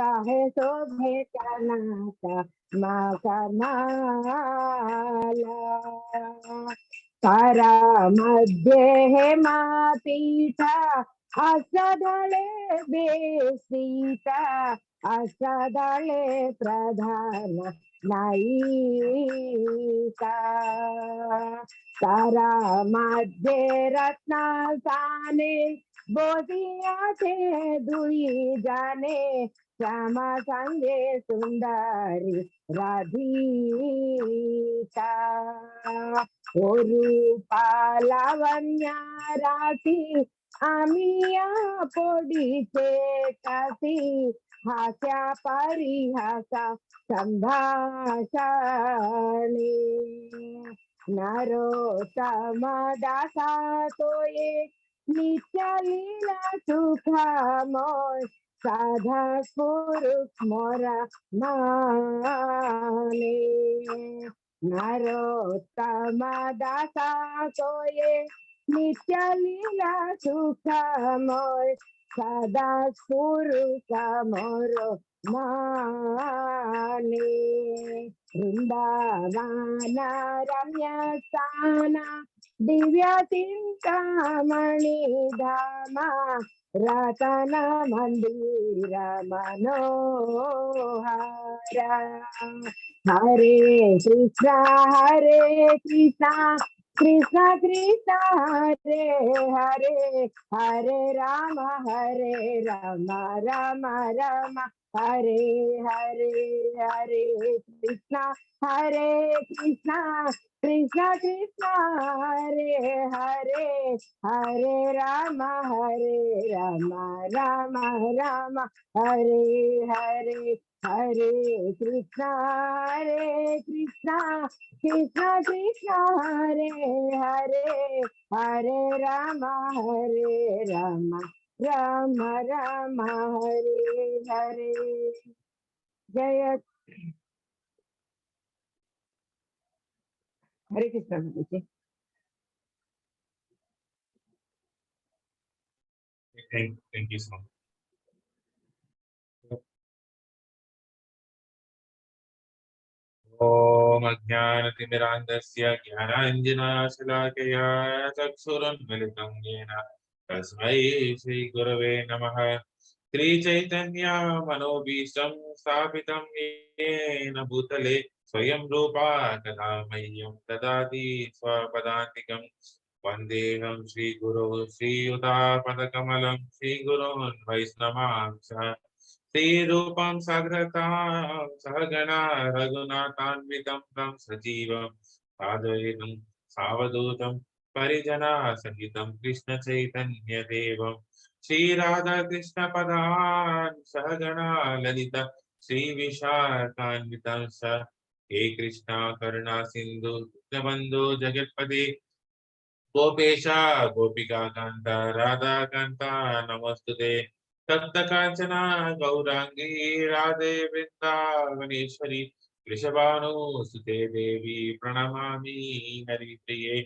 काहे शोभे कानाचा माका माला करामध्ये हेमा पीठा असदळे बेसीता असदळे प्रधान नायिका करामध्ये रत्नासाने बोधियाचे दुई जाने श्यामा संगे सुंदरी राधिका ओ रूपा लावण्या राशी आमिया पोडीचे काशी हास्या परिहासा संभाषणे नरोत्तम दासा तो एक नित्य लीला सुखामय साधा पुरुष मोरा माने नरोत्तम दासा तो एक नित्य लीला सुखामय सदा पुरुष मोर माने वृंदावन रम्य स्थाना दिव्य चिंतामणि धामा रतन मंदिर मनोहर हरे कृष्णा कृष्ण कृष्ण हरे हरे हरे राम राम राम हरे हरे हरे कृष्णा कृष्ण कृष्ण हरे हरे हरे राम राम राम हरे हरे हरे कृष्ण कृष्ण कृष्ण हरे हरे हरे राम राम राम हरे हरे जय हरे Krishna ji. Thank you so much. ओम अज्ञानतिमिरान्धस्य ज्ञानाञ्जनशलाकया चक्षुरुन्मिलितं येन तस्मै श्रीगुरवे नमः। श्रीचैतन्यमनोभीष्टं स्थापितं येन भूतले स्वयं रूपा कदा मह्यं ददाति स्वपदान्तिकं। वन्देऽहं श्रीगुरो श्रीयुतापदकमलं श्रीगुरोन् वैष्णवांश्च श्रीरूपं साग्रतां सहगणा रघुनाथान्वितं तं सजीवं साद्वैतं सावधूतं परिजना सहितं कृष्णचैतन्यदेवं श्रीराधाकृष्णपदान् सहगणा ललिता श्रीविशाखान्वितं स हे कृष्णा करुणा सिन्धु दीनबन्धो जगत्पते गोपेशा गोपिका कांता राधा कांता नमस्तुते तप्त कांचना गौरांगी राधे वृंदावनेश्वरी वृषभानुसुते देवी प्रणमामि हरिप्रिये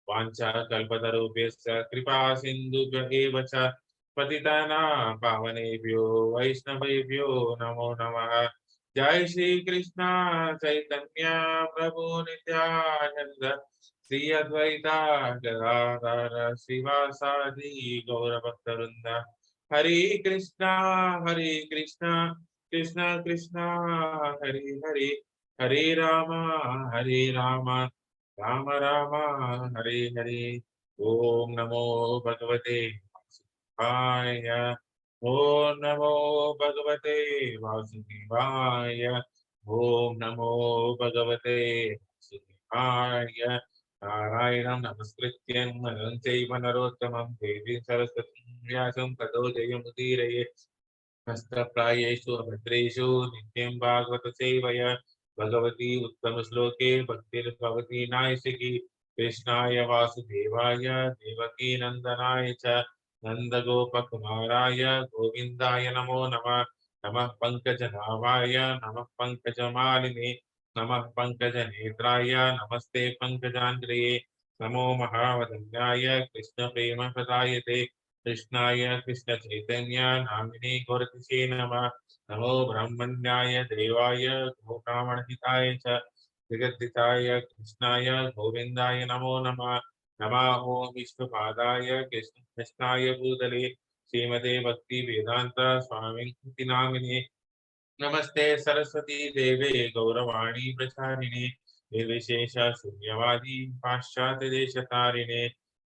वाञ्छा कल्पतरुभ्यश्च कृपा सिन्धुभ्य एव च पतितानां पावनेभ्यो वैष्णवेभ्यो नमो नमः। जय श्री कृष्ण चैतन्य प्रभु नित्यानंद श्री अद्वैता गदाधर श्रीवासादि गौरभक्तवृंद हरे कृष्णा कृष्ण कृष्ण हरे हरे हरे राम राम राम हरे हरे। ओम नमो भगवते वासुदेवाय ओम नमो भगवते वासुदेवाय ओम नमो भगवते वासुदेवाय। नारायणं नमस्कृत्य नरं चैव नरोत्तमं देवीं सरस्वतीं व्यासं ततो जयमुदीरये। हस्तप्रायेषु अभद्रेषु नित्यं भागवत सेवया भगवती उत्तमश्लोके भक्तिर्भवती नायसिकी। कृष्णाय वासुदेवाय देवकी नंदनाय च नन्दगोपकुमाराय गोविन्दाय नमो नमः। नमः पङ्कजनाभाय नमः पङ्कजमालिने नमः पङ्कजनेत्राय नमस्ते पङ्कजाङ्घ्रिये। नमो महावदन्याय कृष्णप्रेमप्रदायते Krishnaya Krishna Chaitanya Namini Gauratishe Nama Namo Brahmanyaya Devaya Gokamanahitaya Cha Jagaditaya Krishnaya Govindaya Namo Nama Namaho Vishnu Padaya Krishnaya Bhutale Srimate Bhakti Vedanta Swami Namini Namaste Saraswati Deve Gauravani Pracharine Nirvishesha Shunyavadi Paschat Deshatarine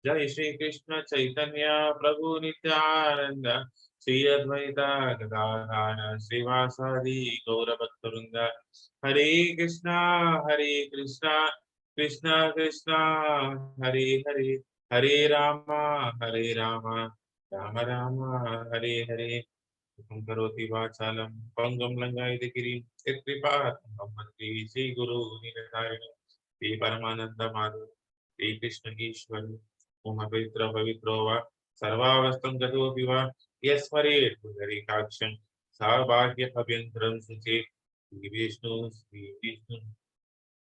Jai Shri Krishna Chaitanya Prabhu Nityananda Shri Advaita Gadadhara Srivasadi Gauravaktarunda Hare Krishna Krishna Krishna Hare Hare Hare Rama Rama Rama Hare Hare करोति वाचालं पंगं लंघयति गिरिं यत्कृपातमहं वन्दे श्रीगुरो निरतारिणं श्री परमानंद माधव श्री कृष्ण ईश्वर ओम पवित्र पवित्रो वा सर्वावस्थं गतोऽपि वा यस्मरेत् पुंडरीकाक्षं सा बाह्य अभ्यन्तरं सुचेत् श्री विष्णु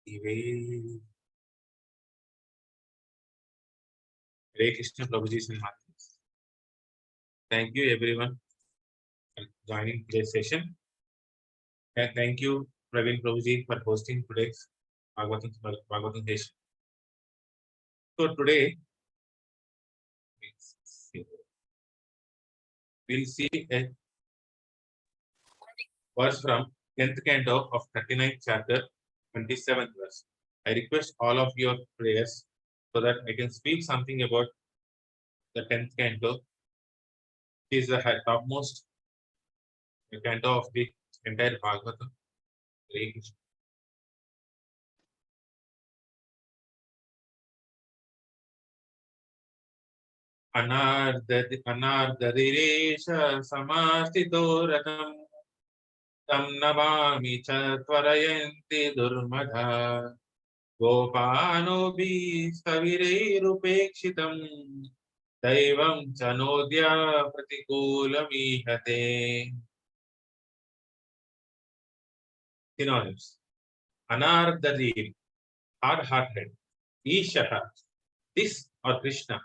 दिवे हरे कृष्ण प्रभु जी से thank you everyone joining today's session. And thank you, Praveen Prabhuji, for hosting today's Bhagavatam session. So today, we'll see a verse from 10th canto of 39th chapter, 27th verse. I request all of your prayers so that I can speak something about the 10th canto. It is the topmost canto of the entire Bhagavatam. Hare Krishna. अनार्ददिरेश समास्थितो रथम् तं नमामि च त्वरयन्ति दुर्मधा गोपानोऽपि स्थविरैरुपेक्षितं दैवं च नोद्य प्रतिकूलमीहते. Synonyms: Anardadir, hard-hearted; Ishata, this or Krishna;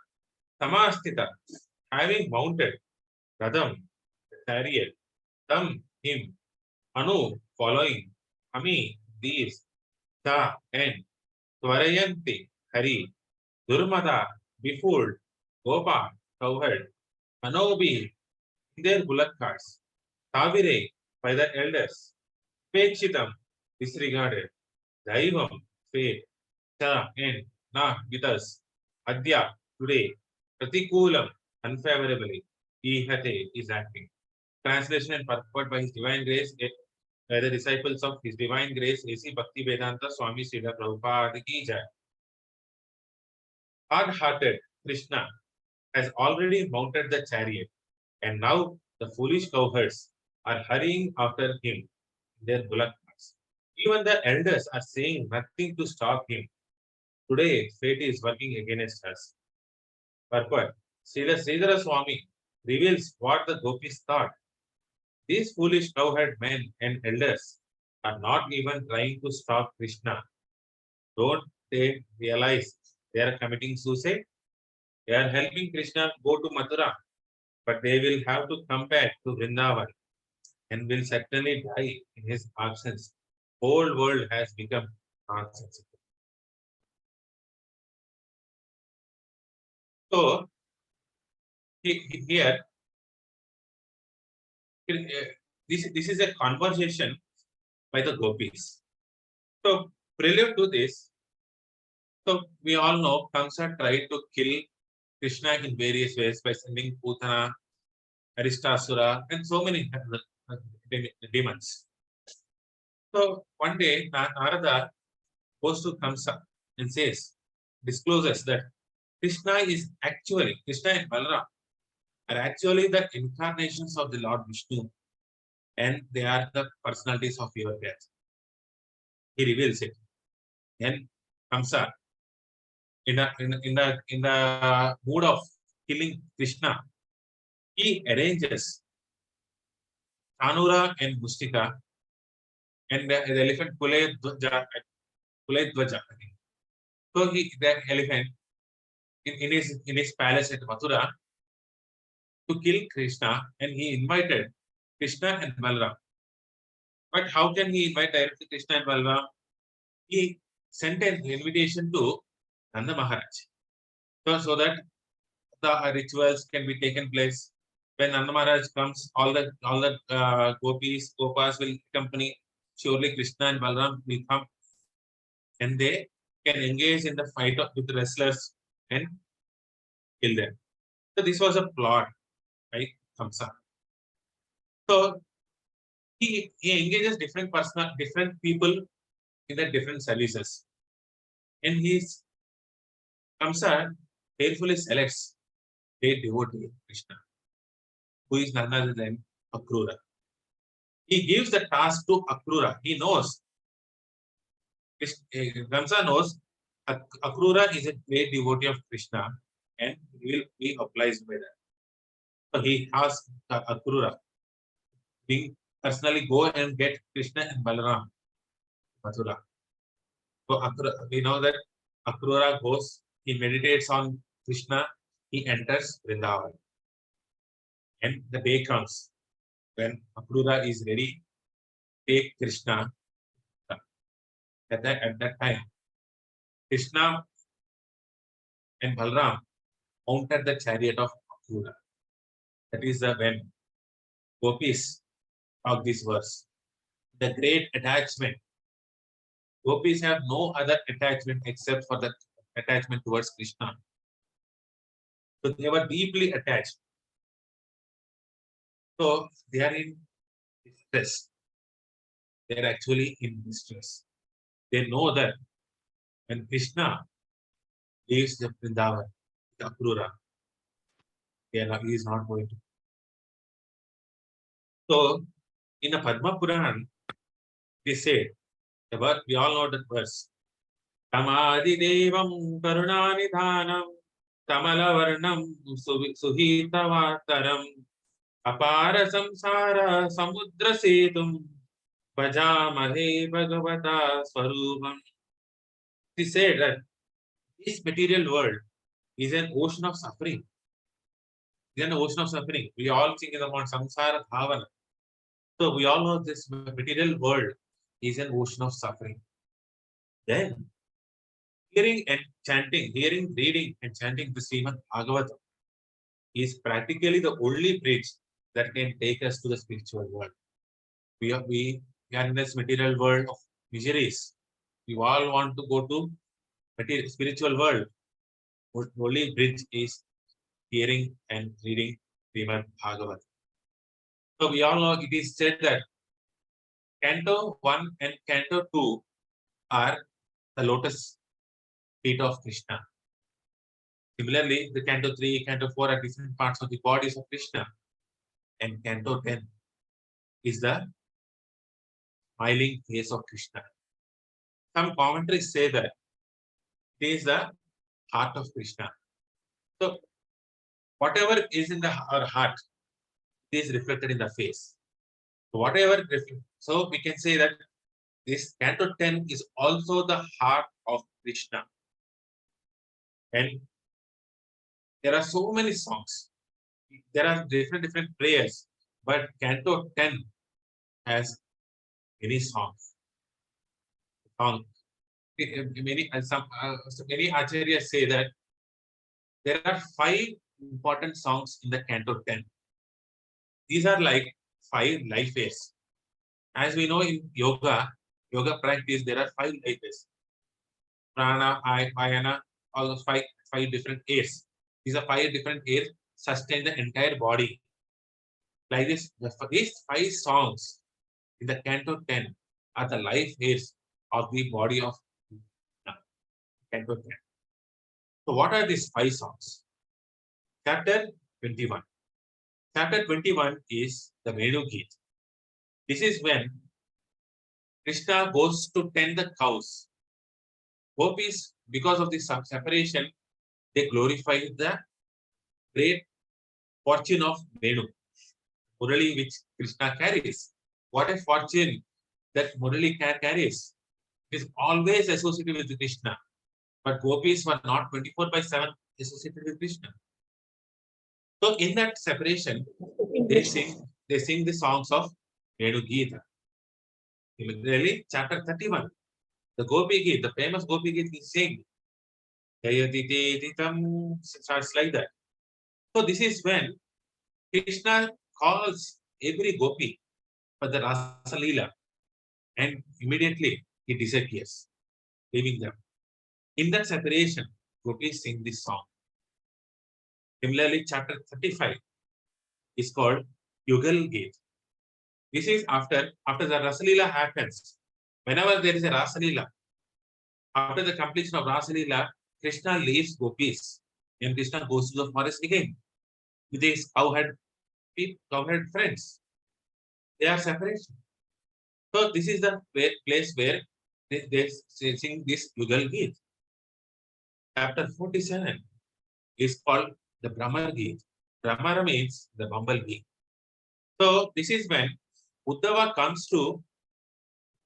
Samastita, having mounted; Radham, the chariot; Tam, him; Anu, following; Ami, these; Ta, and; Tvarayanti, hurry; Durmada, befooled; Gopa, cowherd; Anobi, in their bullock carts; Tavire, by the elders; Pekshitam, disregarded; Daivam, fate; Cha, and Na, with us; Adya, today; Pratikulam, unfavorably; Ihate, is acting. Translation and purport by His Divine Grace, by the disciples of His Divine Grace, A.C. Bhakti Vedanta Swami Srila Prabhupada Ki Jai. Hard-hearted Krishna has already mounted the chariot, and now the foolish cowherds are hurrying after him in their bullock carts. Even the elders are saying nothing to stop him. Today, fate is working against us. Purport: Srila Sridhara Swami reveals what the gopis thought. These foolish cowherd men and elders are not even trying to stop Krishna. Don't they realize they are committing suicide? They are helping Krishna go to Mathura, but they will have to come back to Vrindavan and will certainly die in his absence. Whole world has become nonsensical. So here, this is a conversation by the gopis. So prelude to this, so we all know Kamsa tried to kill Krishna in various ways by sending Putana, Aristasura, and so many demons. So one day Narada goes to Kamsa and discloses that Krishna and Balaram are actually the incarnations of the Lord Vishnu, and they are the personalities of your death. He reveals it. Then Kamsa, in the mood of killing Krishna, he arranges Tanura and Mustika and the elephant Kuledwaja. So the elephant in his palace at Mathura, to kill Krishna, and he invited Krishna and Balaram. But how can he invite directly Krishna and Balaram? He sent an invitation to Nanda Maharaj. So that the rituals can be taken place. When Nanda Maharaj comes, all the gopas will accompany. Surely Krishna and Balaram will come, and they can engage in the fight with the wrestlers and kill them. So this was a plot by Kamsa. So he engages different people in the different services, and he's Kamsa carefully selects a devotee Krishna, who is none other than Akrura. He gives the task to Akrura. He knows, Kamsa knows Akrura is a great devotee of Krishna, and he will be obliged by that. So he asks Akrura, he personally go and get Krishna and Balaram, Mathura. So we know that Akrura goes, he meditates on Krishna, he enters Vrindavan. And the day comes when Akrura is ready, take Krishna. At that time, Krishna and Balaram mounted the chariot of Akrura. That is the when gopis talk this verse. The great attachment. Gopis have no other attachment except for the attachment towards Krishna. So they were deeply attached. So they are in distress. They are actually in distress. They know that when Krishna leaves the Vrindavan, the Akrura, he is not going to. So in the Padma Puran, they say, we all know that verse. Tamadi Devam Karunanidhanam Tamalavarnam Suhitavataram Apara Samsara Samudra Setum Bhajamahe Bhagavata Swarupam. He said that this material world is an ocean of suffering. It is an ocean of suffering. We all think about samsara bhavana. So we all know this material world is an ocean of suffering. Then hearing, reading and chanting the Srimad Bhagavatam is practically the only bridge that can take us to the spiritual world. We are in this material world of miseries. We all want to go to spiritual world. The only bridge is hearing and reading Srimad Bhagavatam. So we all know it is said that Canto 1 and Canto 2 are the lotus feet of Krishna. Similarly, the Canto 3, Canto 4 are different parts of the bodies of Krishna. And Canto 10 is the smiling face of Krishna. Some commentaries say that it is the heart of Krishna. So whatever is in our heart is reflected in the face. So we can say that this Canto 10 is also the heart of Krishna. And there are so many songs. There are different prayers, but Canto 10 has many songs. Many acharyas say that there are 5 important songs in the Canto 10. These are like 5 life airs. As we know in yoga practice, there are 5 life airs. Prana, Ayana, all those 5 different airs. These are 5 different airs sustain the entire body. Like this, these 5 songs in the Canto 10 are the life airs of the body of Canto 10. So what are these 5 songs? Chapter 21. Chapter 21 is the Venu Geet. This is when Krishna goes to tend the cows. Gopis, because of this separation, they glorify the great fortune of Venu, Murali which Krishna carries. What a fortune that Murali carries. It is always associated with Krishna. But gopis were not 24/7 associated with Krishna. So in that separation, they sing the songs of Venu Gita. Similarly, chapter 31, the Gopi Gita, the famous Gopi Gita is saying, starts like that. So this is when Krishna calls every Gopi for the Rasa Leela, and immediately he disappears, leaving them. In that separation, Gopis sing this song. Similarly, chapter 35 is called Yugal Gate. This is after the Rasalila happens. Whenever there is a Rasalila, after the completion of Rasalila, Krishna leaves Gopis and Krishna goes to the forest again with his cowherd friends. They are separated. So this is the place where they sing this Yugal Gate. Chapter 47 is called the Brahmar Gate. Brahmara means the bumblebee. So this is when Uddhava comes to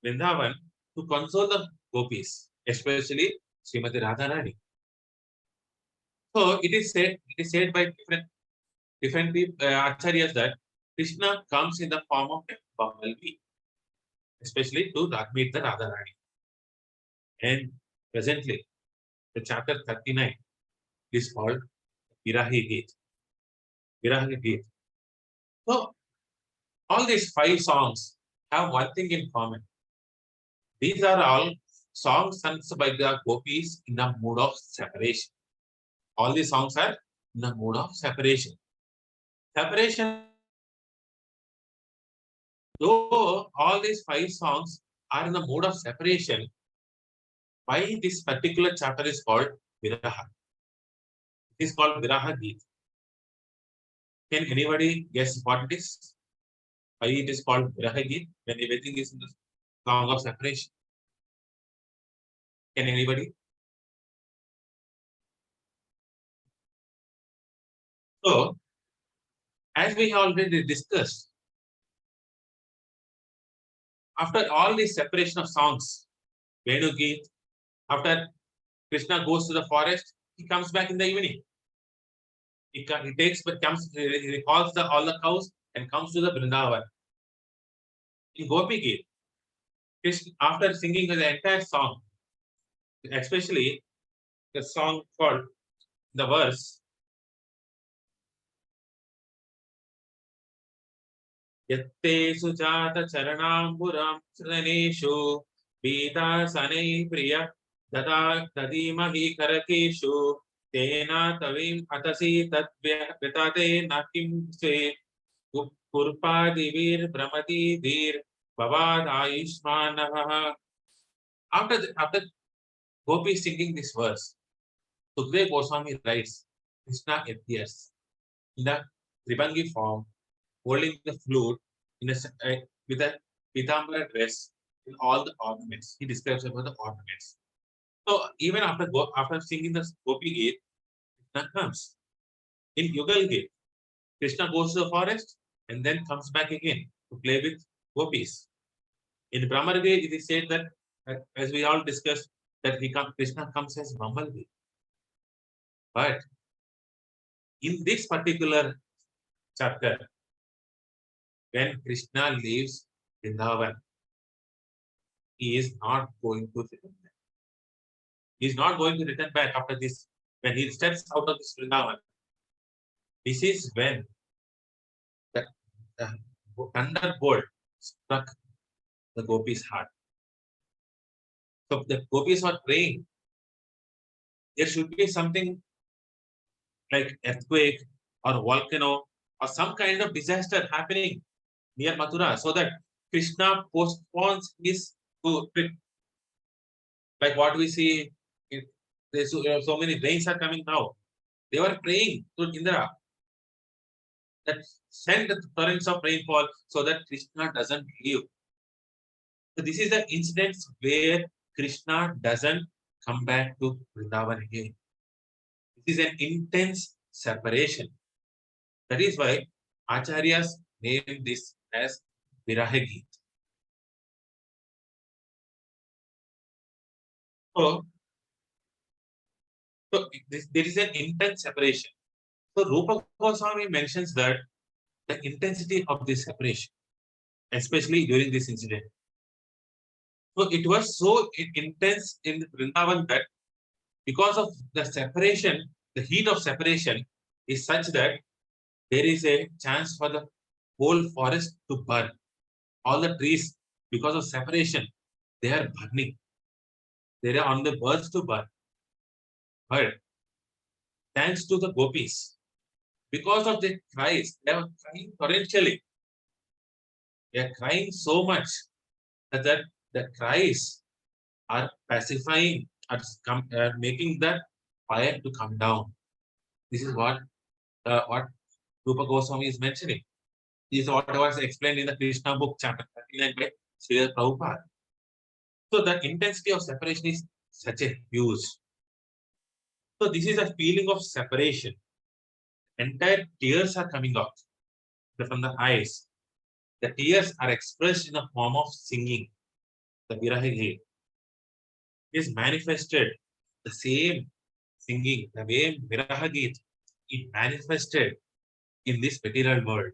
Vrindavan to console the gopis, especially Srimati Radharani. So it is said by different people, acharyas, that Krishna comes in the form of a bumblebee, especially to meet the Radharani. And presently, the chapter 39 is called Virahi Gate. Virahi Gate. So all these 5 songs have one thing in common. These are all songs sung by the gopis in the mood of separation. All these songs are in the mood of separation. Separation, though all these 5 songs are in the mood of separation, why this particular chapter is called Viraha? It is called Viraha Geet. Can anybody guess what it is? Why it is called Viraha Geet when everything is in the song of separation? Can anybody? So, as we have already discussed, after all this separation of songs, Venu Geet, after Krishna goes to the forest, he comes back in the evening. He takes, but comes, he recalls all the cows and comes to the Vrindavan. In Gopi Geet, Krishna, after singing the entire song, especially the song called the verse, Yatte Sujata Charanamburam Sraneshu Pita Sanai Priya Dada Tadimahi Karakeshu Tena Tavim Atasi Tatvyate Nakim Se Kurpadivir Brahmati Dir Bavad Aishmanah. After Gopi singing this verse, Sukdev Goswami writes, Krishna appears in the Tribangi form, holding the flute in with a pitambara dress in all the ornaments. He describes about the ornaments. So even after singing the Gopi Gate, Krishna comes. In Yugal Gate, Krishna goes to the forest and then comes back again to play with gopis. In Brahmar Gate, it is said that, as we all discussed, that Krishna comes as Bumblebee. But in this particular chapter, when Krishna leaves Vrindavan, he is not going to return back. He is not going to return back after this. When he steps out of this Vrindavan, this is when the thunderbolt struck the gopis' heart. So the gopis were praying. There should be something like earthquake or volcano or some kind of disaster happening near Mathura, so that Krishna postpones his trip. Like what we see, there's so many rains are coming now. They were praying to Indra that send the torrents of rainfall so that Krishna doesn't leave. So this is the incident where Krishna doesn't come back to Vrindavan again. This is an intense separation. That is why Acharyas named this as Viraha Geet. So there is an intense separation. So Rupa Goswami mentions that the intensity of this separation, especially during this incident. So it was so intense in Vrindavan that because of the separation, the heat of separation is such that there is a chance for the whole forest to burn. All the trees, because of separation, they are burning. They are on the verge to burn. But thanks to the gopis, because of their cries, they are crying torrentially. They are crying so much that the cries are pacifying, are making the fire to come down. This is what Rupa Goswami is mentioning. This is what was explained in the Krishna book, chapter 39 by Srila Prabhupada. So the intensity of separation is such a huge. So this is a feeling of separation. Entire tears are coming out from the eyes. The tears are expressed in the form of singing. The Viraha Gita is manifested. The same singing, the same Viraha Gita, it manifested in this material world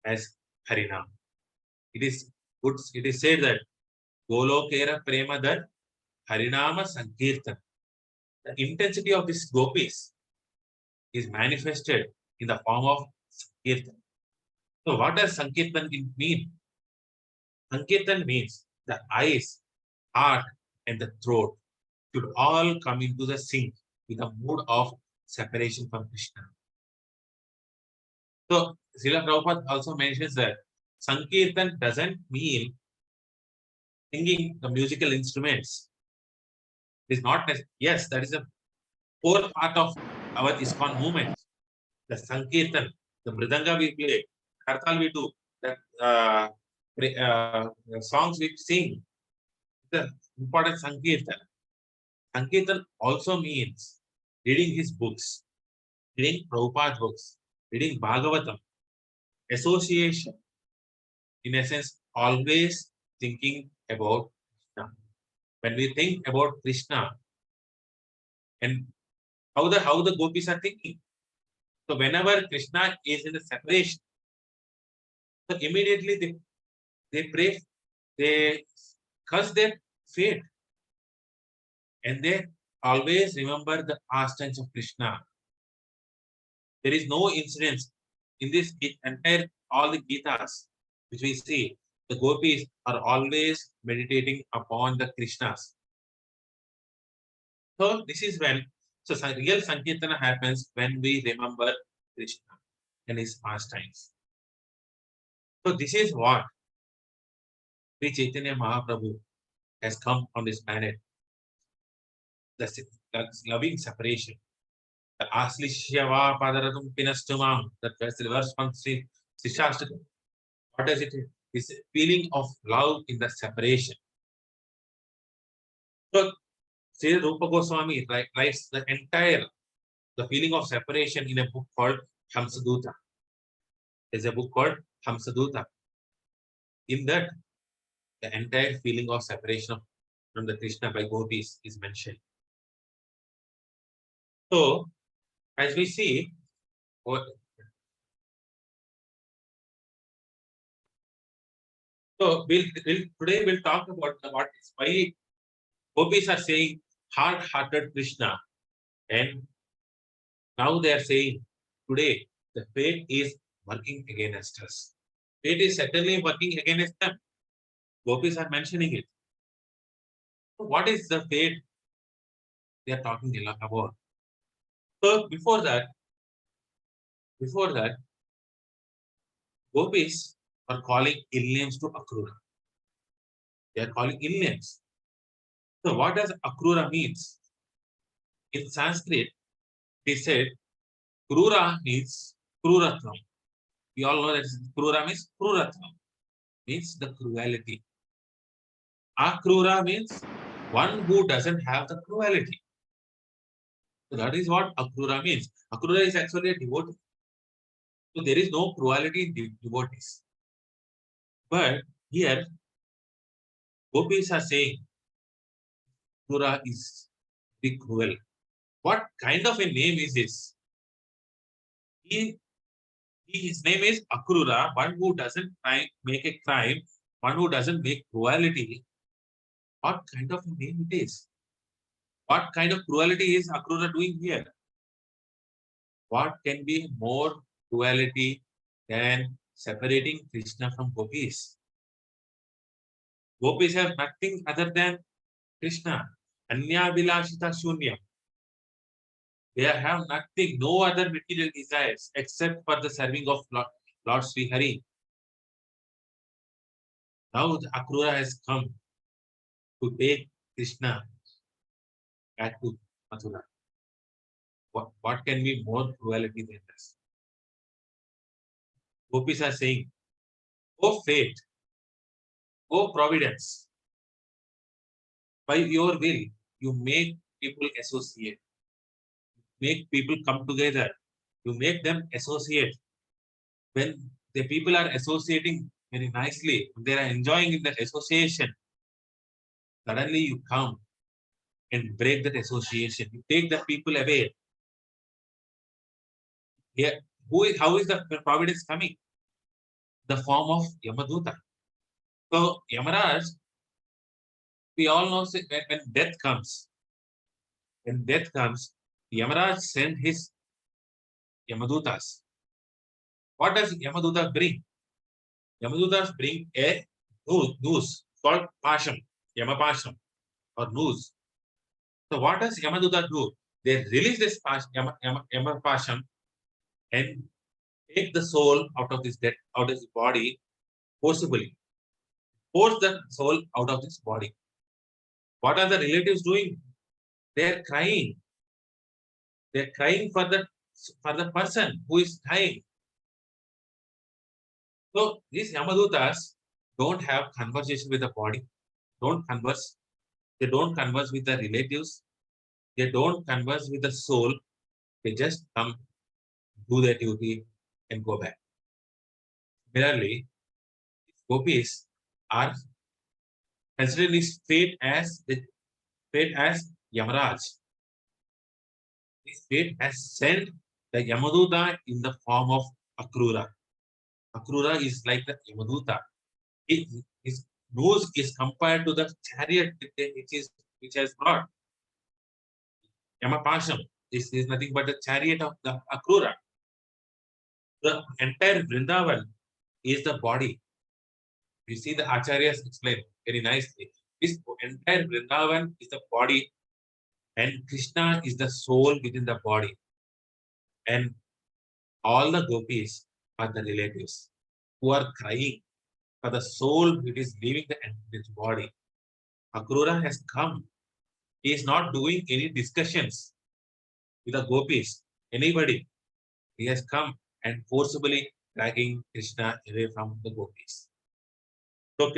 as Harinam. It is good. It is said that Golokera Premadar Harinama Sankirtan. The intensity of these gopis is manifested in the form of Sankirtan. So, what does Sankirtan mean? Sankirtan means the eyes, heart, and the throat should all come into the sync with the mood of separation from Krishna. So, Srila Prabhupada also mentions that Sankirtan doesn't mean singing the musical instruments. It is not necessary. Yes, that is a core part of our ISKCON movement. The Sankirtan, the Mridanga we play, Kartal we do, the songs we sing, the important Sankirtan. Sankirtan also means reading his books, reading Prabhupada's books, reading Bhagavatam, association, in essence, always thinking about Krishna. When we think about Krishna and how the gopis are thinking. So whenever Krishna is in the separation, so immediately they pray, they curse their fate, and they always remember the pastimes of Krishna. There is no incidents in this entire all the Gitas which we see. The gopis are always meditating upon the Krishnas. So this is when real Sankirtana happens when we remember Krishna and his pastimes. So this is what Sri Chaitanya Mahaprabhu has come on this planet. The loving separation. The Aslishyava Padaratum Pinastumam, that verse from Sri Sishastakam. What is it? It's a feeling of love in the separation. So Sri Rupa Goswami writes the feeling of separation in a book called Hamsaduta. There's a book called Hamsaduta. In that, the entire feeling of separation from the Krishna by gopis is mentioned. So, as we see, today we'll talk about why gopis are saying hard-hearted Krishna, and now they are saying today the fate is working against us. Fate is certainly working against them. Gopis are mentioning it. So what is the fate they are talking about? So before that, gopis are calling ill names to Akrura. They are calling ill names. So what does Akrura means? In Sanskrit, he said Krura means Kruratvam. We all know that Krura means Kruratvam, means the cruelty. Akrura means one who doesn't have the cruelty. So that is what Akrura means. Akrura is actually a devotee. So there is no cruelty in devotees. But here, gopis are saying Akrura is the cruel. What kind of a name is this? His name is Akrura, one who doesn't make a crime, one who doesn't make cruelty. What kind of a name it is? What kind of cruelty is Akrura doing here? What can be more cruelty than separating Krishna from gopis? Gopis have nothing other than Krishna. Anya Vilashita Shunyam. They have nothing, no other material desires except for the serving of Lord Sri Hari. Now the Akrura has come to take Krishna back to Mathura. What can be more cruelty than this? Gopis are saying, "Oh fate, oh providence, by your will, you make people associate, make people come together, you make them associate. When the people are associating very nicely, they are enjoying in that association, suddenly you come and break that association. You take the people away. Here, how is the providence coming? The form of Yamaduta. So Yamaraj, we all know when death comes, Yamaraj sent his Yamadutas. What does Yamaduta bring? Yamadutas bring a noose called Pasham, Yamapasham or noose. So what does Yamaduta do? They release this Yamapasham and take the soul out of this death, out of his body forcibly. Force the soul out of this body. What are the relatives doing? They are crying. They are crying for the person who is dying. So these Yamadutas don't have conversation with the body, don't converse. They don't converse with the relatives. They don't converse with the soul. They just come, do their duty, and go back. Similarly, gopis are considering this fate as Yamaraj. This fate has sent the Yamaduta in the form of Akrura. Akrura is like the Yamaduta. His nose is compared to the chariot which has brought Yamapasham. This is nothing but the chariot of the Akrura. The entire Vrindavan is the body. You see the Acharyas explain very nicely. This entire Vrindavan is the body and Krishna is the soul within the body. And all the gopis are the relatives who are crying for the soul which is leaving its body. Akrura has come. He is not doing any discussions with the gopis, anybody. He has come and forcibly dragging Krishna away from the gopis. So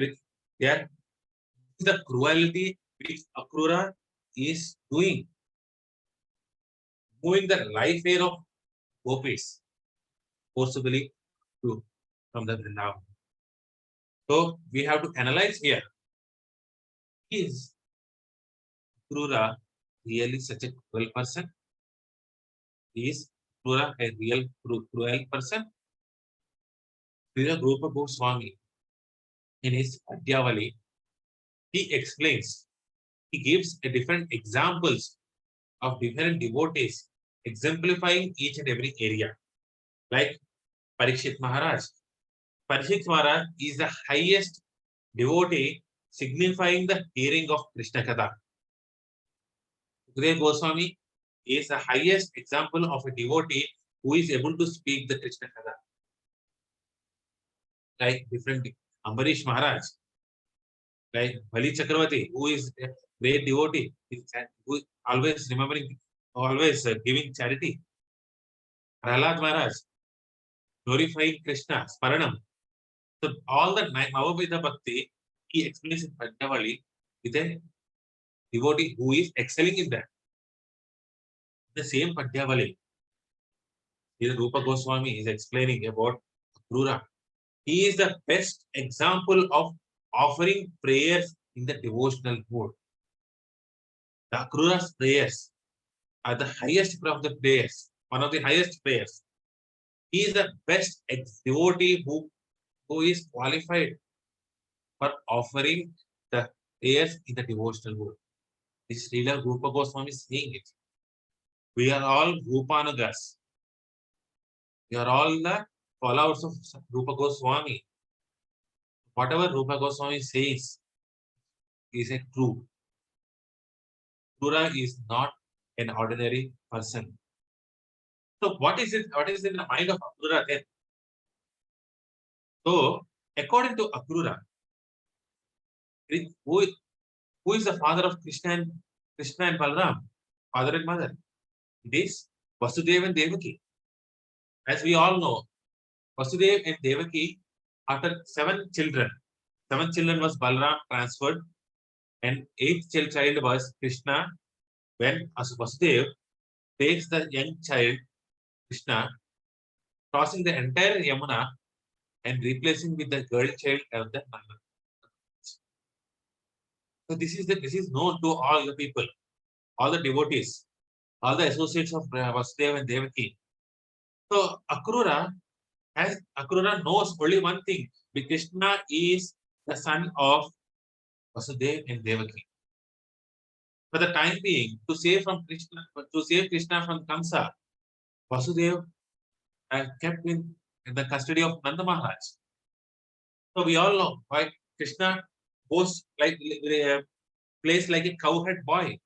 there is the cruelty which Akrura is doing, moving the life air of gopis forcibly from the Vrindavan. So we have to analyze here. Is Akrura really such a cruel person? Is Akrura a real cruel person? Srila Rupa Goswami, in his Padyavali, he explains, he gives a different examples of different devotees, exemplifying each and every area. Like Parikshit Maharaj. Parikshit Maharaj is the highest devotee, signifying the hearing of Krishna Katha. Sukadeva Goswami is the highest example of a devotee who is able to speak the Krishna Katha. Like different Ambarish Maharaj, like Bali Chakravarti, who is a great devotee, who is always remembering, always giving charity. Prahlad Maharaj, glorifying Krishna, Sparanam. So all the Navaveda Bhakti, he explains in Padyavali with a devotee who is excelling in that. The same Padyavali, here Rupa Goswami is explaining about Akrura. He is the best example of offering prayers in the devotional mood. The Akrura's prayers are the highest of the prayers, one of the highest prayers. He is the best devotee who is qualified for offering the prayers in the devotional world. This Srila Rupa Goswami is saying it. We are all Rupanugas. We are all the followers of Rupa Goswami. Whatever Rupa Goswami says is a true. Pura is not an ordinary person. So what is it? What is in the mind of Akrura then? So according to Akrura, who, who is the father of Krishna and Balram? Father and mother. It is Vasudeva and Devaki. As we all know, Vasudeva and Devaki, after seven children was Balram transferred, and eighth child was Krishna. When Vasudeva takes the young child Krishna, crossing the entire Yamuna and replacing with the girl child of the Nanda. So this is known to all the people, all the devotees, all the associates of Vasudeva and Devaki. So Akrura knows only one thing: Krishna is the son of Vasudeva and Devaki. For the time being, to save Krishna from Kamsa, Vasudeva kept in the custody of Nanda Maharaj. So we all know why Krishna goes like plays like a cowhead boy,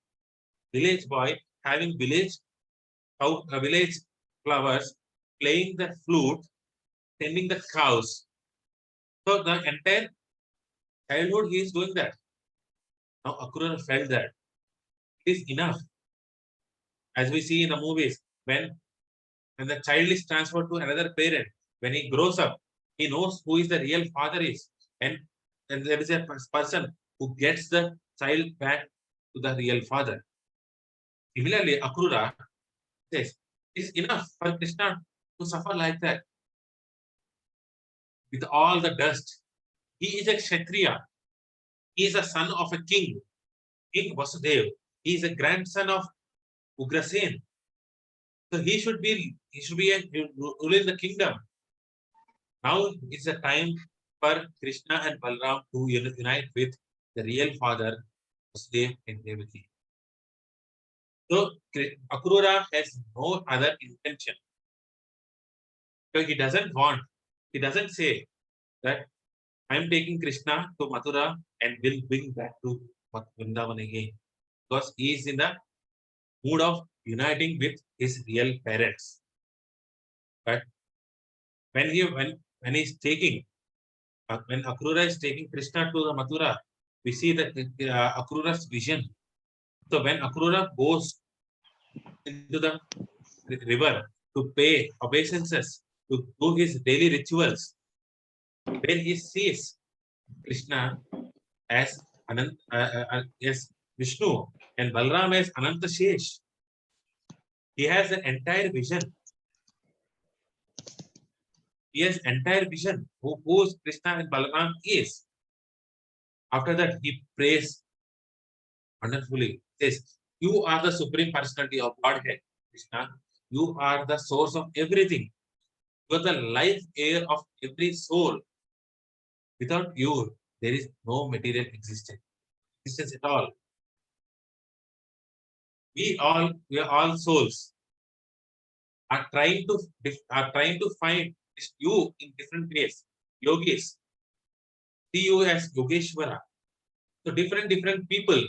village boy having village flowers, playing the flute, tending the cows. So the entire childhood he is doing that. Now Akrura felt that it is enough. As we see in the movies, when the child is transferred to another parent, when he grows up, he knows who is the real father is, and there is a person who gets the child back to the real father. Similarly, Akrura says, it's enough for Krishna to suffer like that with all the dust. He is a Kshatriya. He is a son of a king, King Vasudeva. He is a grandson of Ugrasen. So he should be ruling the kingdom. Now is the time for Krishna and Balram to unite with the real father, Vasudeva and Devaki. So Akrura has no other intention. So he doesn't say that I'm taking Krishna to Mathura and will bring back to Vrindavan again. Because he is in the mood of uniting with his real parents. But when he's taking when Akrura is taking Krishna to the Mathura, we see that Akrura's vision. So when Akrura goes into the river to pay obeisances, to do his daily rituals, when he sees Krishna as as Vishnu and Balram as Ananta Shesh, he has an entire vision. He has entire vision who Krishna and Balaram is. After that, he prays wonderfully. He says, "You are the supreme personality of Godhead, Krishna. You are the source of everything. You are the life air of every soul. Without you, there is no material existence at all. We are all souls are trying to find you in different ways. Yogis see you as Yogeshwara. So different people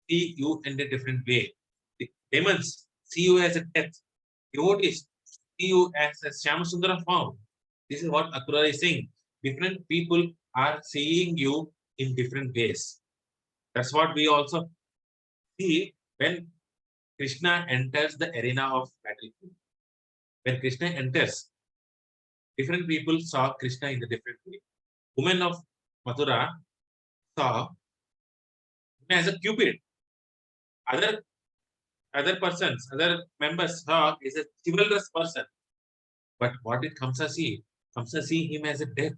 see you in a different way. The demons see you as a death. Devotees see you as a Shyamasundara form. This is what Akrura is saying. Different people are seeing you in different ways. That's what we also see when Krishna enters the arena of battlefield. When Krishna enters, different people saw Krishna in a different way. Women of Mathura saw him as a Cupid. Other other members saw is a chivalrous person. But what did Kamsa see? Kamsa see him as a death.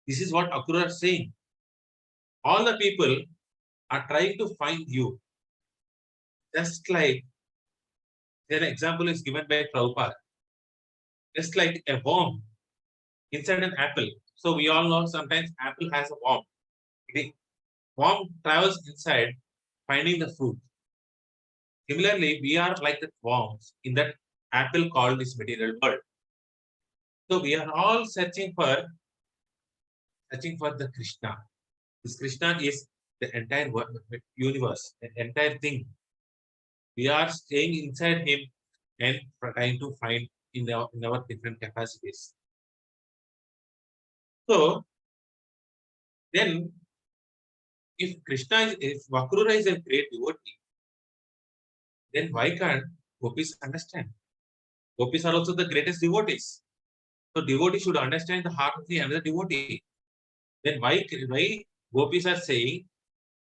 This is what Akrura is saying. All the people are trying to find you. Just like an example is given by Prabhupada. just like a worm inside an apple. So we all know sometimes apple has a worm. The worm travels inside finding the fruit. Similarly, we are like the worms in that apple called this material world. So we are all searching for the Krishna. This Krishna is the entire universe, the entire thing. We are staying inside him and trying to find in our different capacities. So then, if Vakrura is a great devotee, then why can't gopis understand? Gopis are also the greatest devotees. So devotee should understand the heart of the another devotee. Then why gopis are saying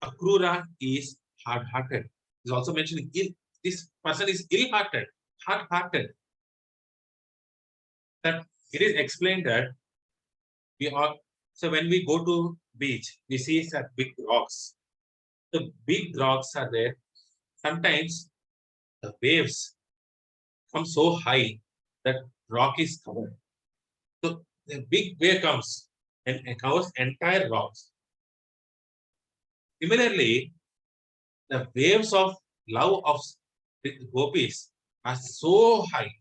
Akrura is hard-hearted? Is also mentioning this person is ill-hearted, hard-hearted. That it is explained that we are so when we go to beach, we see some big rocks. The big rocks are there. Sometimes the waves come so high that rock is covered. So the big wave comes and covers entire rocks. Similarly, the waves of love of the gopis are so high.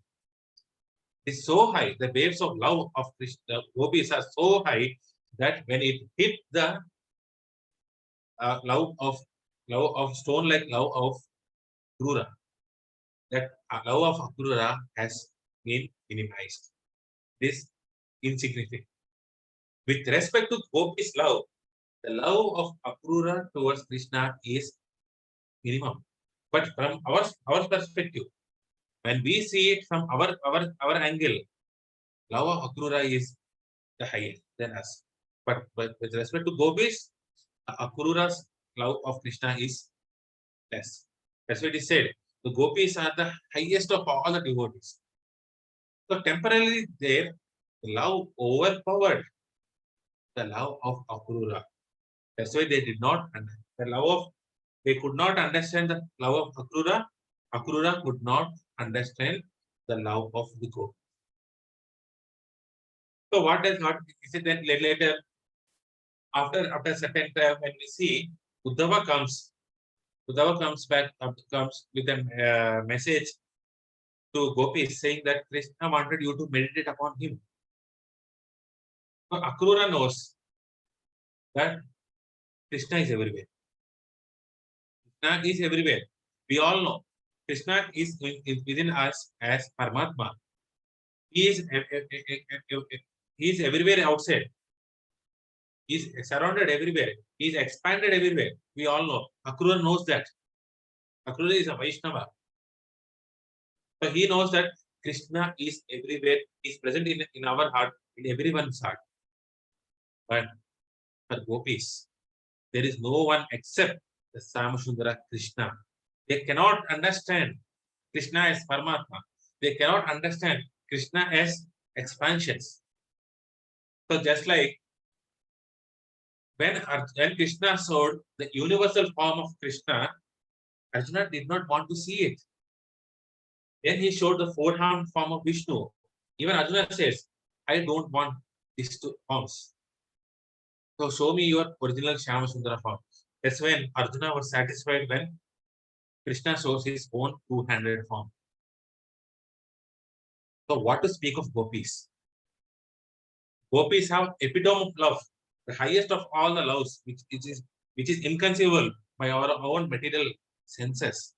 It's so high. The waves of love of Krishna gopis are so high that when it hit the uh, love of love of stone like love of Krura, that love of Akrura has been minimized. This insignificant. With respect to Gopi's love, the love of Akrura towards Krishna is minimum. But from our perspective, when we see it from our angle, love of Akrura is the highest than us. But with respect to Gopis, Akrura's love of Krishna is less. That's what he said. The Gopis are the highest of all the devotees. So temporarily there, the love overpowered the love of Akrura. That's why they did not the love of they could not understand the love of Akrura. Akrura could not understand the love of the goat. So what does not is it then later after a certain time when we see Uddhava comes back comes with a message to Gopis saying that Krishna wanted you to meditate upon him. So Akrura knows that Krishna is everywhere. Krishna is everywhere. We all know Krishna is within us as Paramatma. He is he is everywhere outside. He is surrounded everywhere. He is expanded everywhere. We all know. Akrura knows that. Akrura is a Vaishnava. So he knows that Krishna is everywhere. He is present in our heart, in everyone's heart. But for gopis, there is no one except the Samasundara Krishna. They cannot understand Krishna as Paramatma. They cannot understand Krishna as expansions. So just like when Krishna showed the universal form of Krishna, Arjuna did not want to see it. Then he showed the four-armed form of Vishnu. Even Arjuna says, I don't want these two forms. So show me your original Shyamasundara form. That's when Arjuna was satisfied when Krishna shows his own two-handed form. So what to speak of gopis? Gopis have epitome of love, the highest of all the loves, which is inconceivable by our own material senses.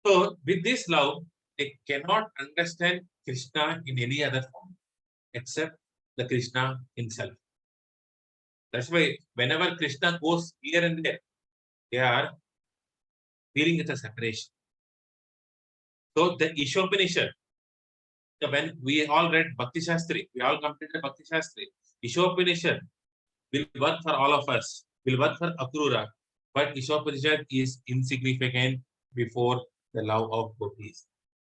So with this love, they cannot understand Krishna in any other form except the Krishna himself. That's why whenever Krishna goes here and there, they are feeling it a separation. So the Ishopanishad, when we all read Bhakti Shastri, we all completed Bhakti Shastri, Ishopanishad will work for all of us, will work for Akrura, but Ishopanishad is insignificant before the love of gopis.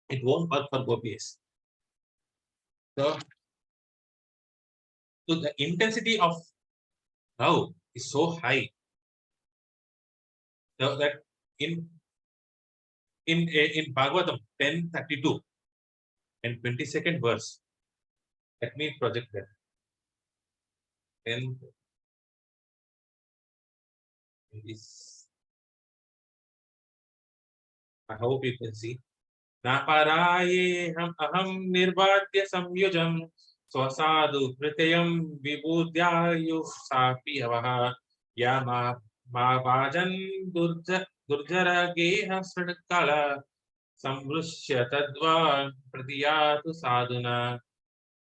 It won't work for gopis. So, so the intensity of love is so high so that in Bhagavatam 10:32, and 22nd verse. Let me project that. And I hope you can see. नापराये हम अहम निर्वाद्य संयुजम स्वसाधु कृतयम विभूत्यायु सापियवः या मा वाजन दुर्जर गेह सृक्कल संवृश्य तद्वा प्रतियातु साधुना.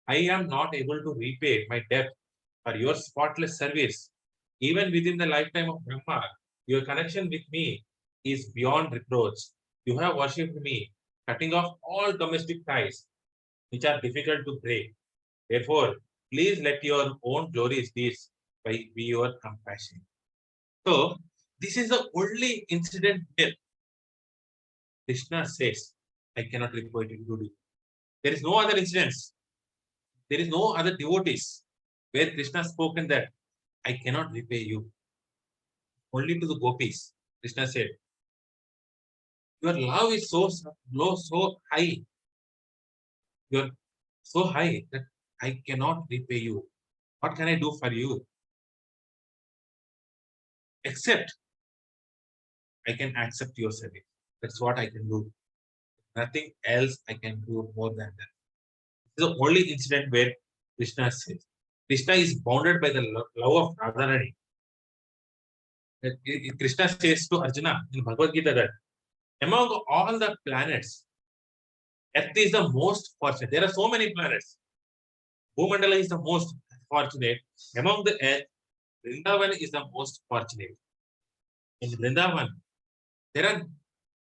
I am not able to repay my debt for your spotless service. Even within the lifetime of Brahma, your connection with me is beyond reproach. You have worshipped me, cutting off all domestic ties, which are difficult to break. Therefore, please let your own glorious deeds be your compassion. So, this is the only incident where Krishna says, I cannot repay you. There is no other incidents. There is no other devotees where Krishna spoken that I cannot repay you. Only to the gopis, Krishna said, your love is so low, so high. You're so high that I cannot repay you. What can I do for you? Except I can accept your service. That's what I can do. Nothing else I can do more than that. This is the only incident where Krishna says. Krishna is bounded by the love of Radharani. Krishna says to Arjuna in Bhagavad Gita that among all the planets, Earth is the most fortunate. There are so many planets. Bhumandala is the most fortunate. Among the Earth, Vrindavan is the most fortunate. In Vrindavan, there are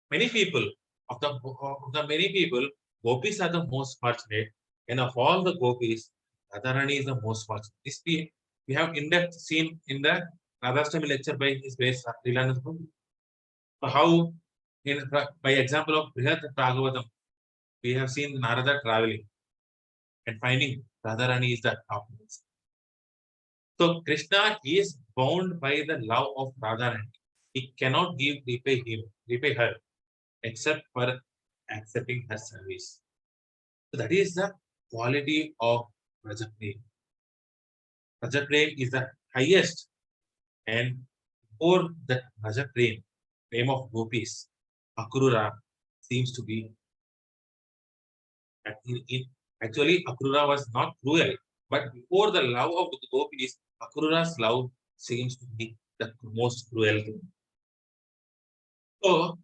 many people. Of the many people, gopis are the most fortunate. And of all the gopis, Radharani is the most fortunate. This we have in-depth seen in the Radhastami lecture by his grace Lilananda. So how, by example of Brihad Bhagavatam, we have seen Narada traveling and finding Radharani is the top. So Krishna is bound by the love of Radharani. He cannot repay her, except for accepting her service. So that is the quality of Rajaprem. Rajaprem is the highest, and for that Rajaprem, name of gopis, Akrura seems to be. Actually, Akrura was not cruel, but before the love of the gopis, Akrura's love seems to be the most cruel thing. So,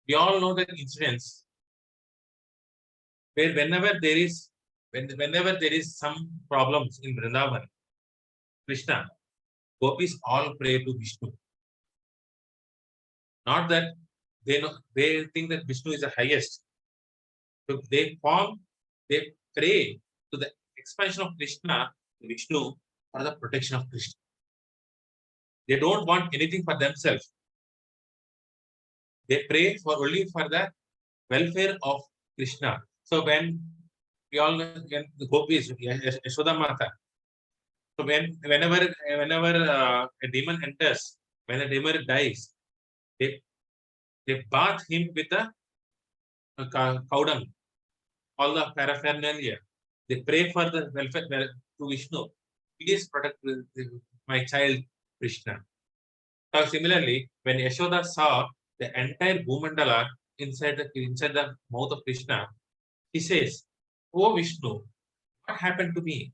we all know the incidents where whenever there is some problems in Vrindavan, Krishna, gopis all pray to Vishnu. Not that they think that Vishnu is the highest. So they pray to the expansion of Krishna, Vishnu, for the protection of Krishna. They don't want anything for themselves. They pray only for the welfare of Krishna. So when when the gopis, Yashoda Mata, so whenever a demon enters, when a demon dies, they bath him with a cow dung, all the paraphernalia. They pray for the welfare to Vishnu. Please protect my child Krishna. So similarly, when Yashoda saw the entire Bhumandala inside the mouth of Krishna, he says, "Oh Vishnu, what happened to me?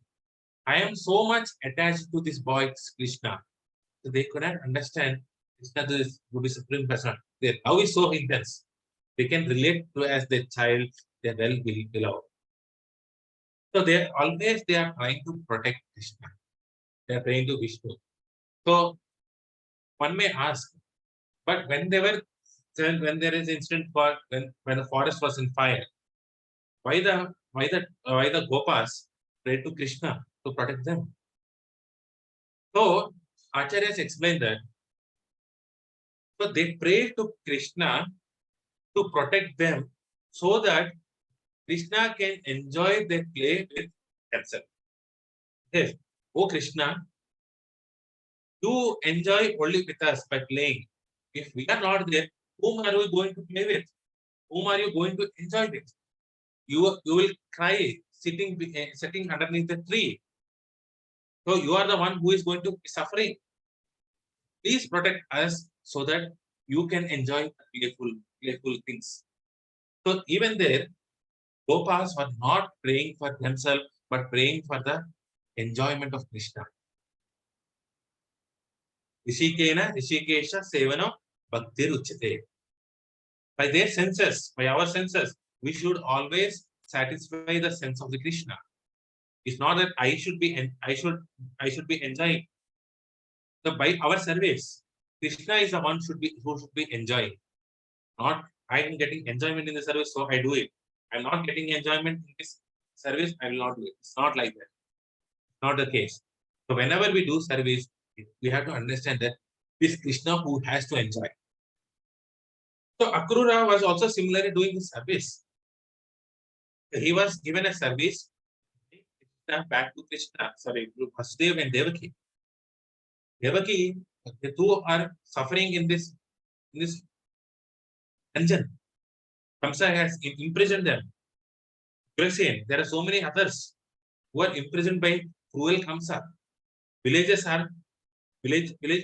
I am so much attached to this boy Krishna." So they could not understand Krishna to be supreme person. Their love is so intense. They can relate to as their child, their beloved. So they are trying to protect Krishna. They are trying to Vishnu. So one may ask, but when there is incident for when the forest was in fire, why the Gopas prayed to Krishna to protect them? So Acharyas explained that. So they pray to Krishna to protect them so that Krishna can enjoy their play with themselves. Yes. Oh Krishna, you enjoy only with us by playing. If we are not there, whom are we going to play with? Whom are you going to enjoy with? you will cry sitting underneath the tree. So you are the one who is going to be suffering. Please protect us so that you can enjoy playful things. So even there, Gopas were not praying for themselves, but praying for the enjoyment of Krishna. Rishikena, Rishikesha, Sevano, Bhaktir Uchate. By their senses, by our senses, we should always satisfy the sense of the Krishna. It's not that I should be enjoying. So by our service, Krishna is the one who should be enjoying. Not I am getting enjoyment in the service, so I do it. I'm not getting enjoyment in this service, I will not do it. It's not like that. Not the case. So whenever we do service, we have to understand that this Krishna who has to enjoy. So Akrura was also similarly doing the service. He was given a service back to Krishna, to Vasudeva and Devaki. Devaki, the two are suffering in this dungeon. Kamsa has imprisoned them. There are so many others who are imprisoned by cruel Kamsa. Village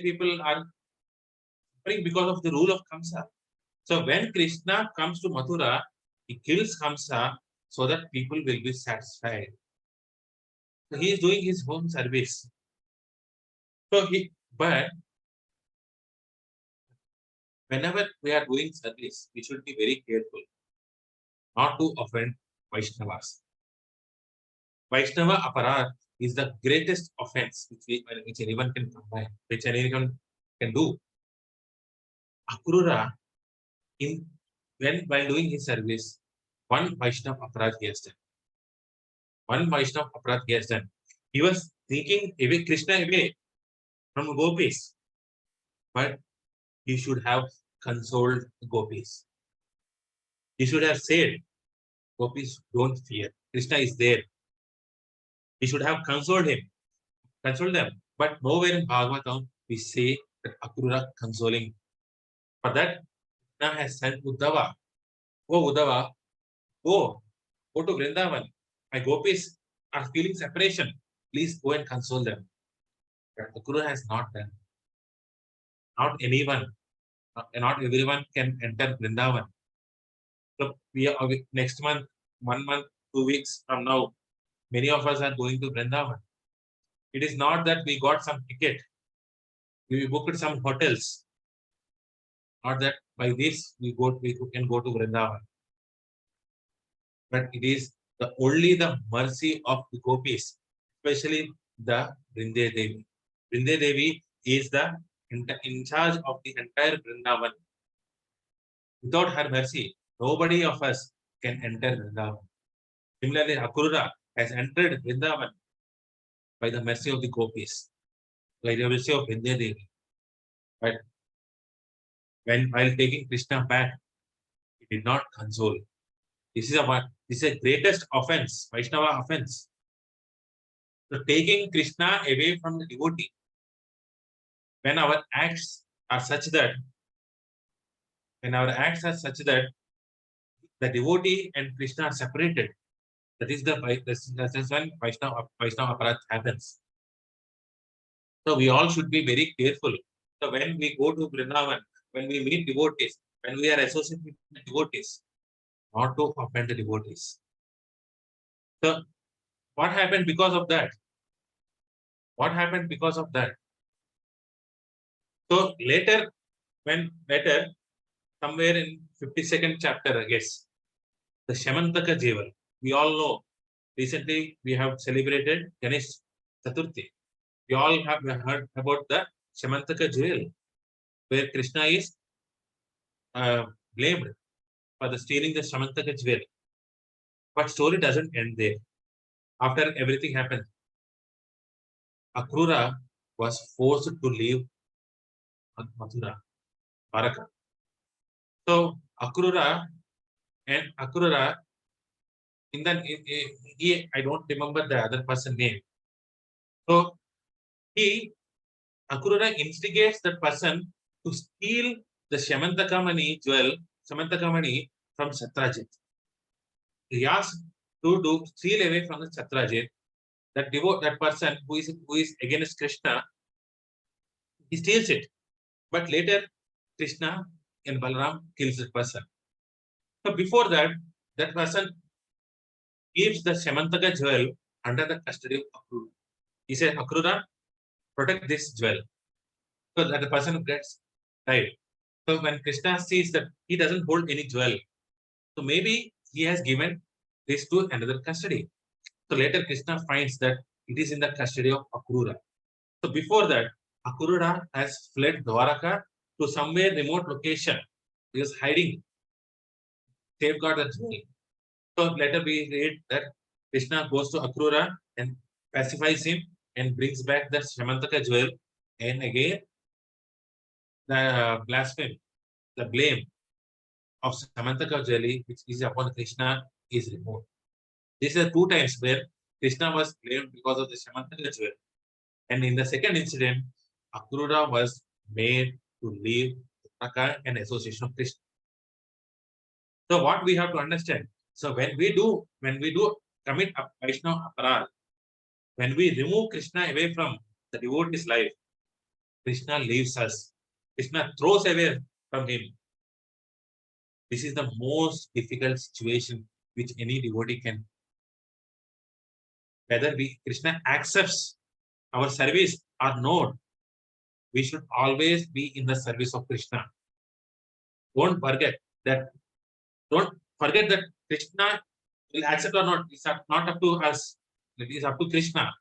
people are suffering because of the rule of Kamsa. So when Krishna comes to Mathura, he kills Kamsa so that people will be satisfied. So he is doing his home service. But whenever we are doing service, we should be very careful not to offend Vaishnavas. Vaishnava aparad is the greatest offense which anyone can combine, which anyone can do. Akrura, while doing his service, one Vaishnava aparad he has done. One Vaishnava aparad he has done. He was thinking Krishna away from gopis, but he should have consoled the gopis. He should have said, gopis, don't fear. Krishna is there. He should have consoled them. But nowhere in Bhagavatam we say that Akrura consoling. For that, Krishna has sent Uddhava. Oh, Uddhava, go to Vrindavan. My gopis are feeling separation. Please go and console them. But Akrura has not done. Not anyone, not everyone can enter Vrindavan. So next month, 1 month, 2 weeks from now, many of us are going to Vrindavan. It is not that we got some ticket, we booked some hotels. Not that by this we can go to Vrindavan. But it is only the mercy of the gopis, especially the Vrinde Devi. Vrinde Devi is in charge of the entire Vrindavan. Without her mercy, nobody of us can enter Vrindavan. Similarly, Akrura has entered Vrindavan by the mercy of the gopis, by the mercy of Vrinde Devi. But while taking Krishna back, he did not console. This is a greatest offense, Vaishnava offense. So taking Krishna away from the devotee, when our acts are such that the devotee and Krishna are separated, that is when Vaishnava aparadh happens. So we all should be very careful. So when we go to Vrindavan, when we meet devotees, when we are associated with devotees, not to offend the devotees. So what happened because of that? So later, somewhere in 52nd chapter, I guess, the Shamantaka Jeval, we all know, recently we have celebrated Ganesh Chaturthi. We all have heard about the Shamantaka Jeval, where Krishna is blamed for stealing the Shamantaka Jeval. But story doesn't end there. After everything happened, Akrura was forced to leave Mathura, Dwaraka. So Akrura, I don't remember the other person name. So Akrura instigates that person to steal the Shamantakamani jewel, Shamantakamani from Satrajit. he asked to steal away from the Chatrajit. That person who is against Krishna, he steals it. But later, Krishna and Balaram kills the person. So before that, that person keeps the Shamantaka jewel under the custody of Akrura. He said, Akrura, protect this jewel. So that the person gets died. So when Krishna sees that he doesn't hold any jewel, so maybe he has given this to another custody. So later Krishna finds that it is in the custody of Akrura. So before that, Akrura has fled Dwaraka to somewhere remote location. He was hiding, safeguard the jewel. So later we read that Krishna goes to Akrura and pacifies him and brings back the Shamantaka jewel. And again, the blasphemy, the blame of Samantaka jewel, which is upon Krishna, is removed. These are two times where Krishna was blamed because of the Shamantaka jewel. And in the second incident, Akrura was made to leave Dwaraka and association of Krishna. So what we have to understand, so when we do commit a Vaishnava aparad, when we remove Krishna away from the devotee's life, Krishna leaves us. Krishna throws away from him. This is the most difficult situation which any devotee can. Whether Krishna accepts our service or not, we should always be in the service of Krishna. Don't forget that. Don't forget that Krishna will accept or not. It's not up to us. It is up to Krishna.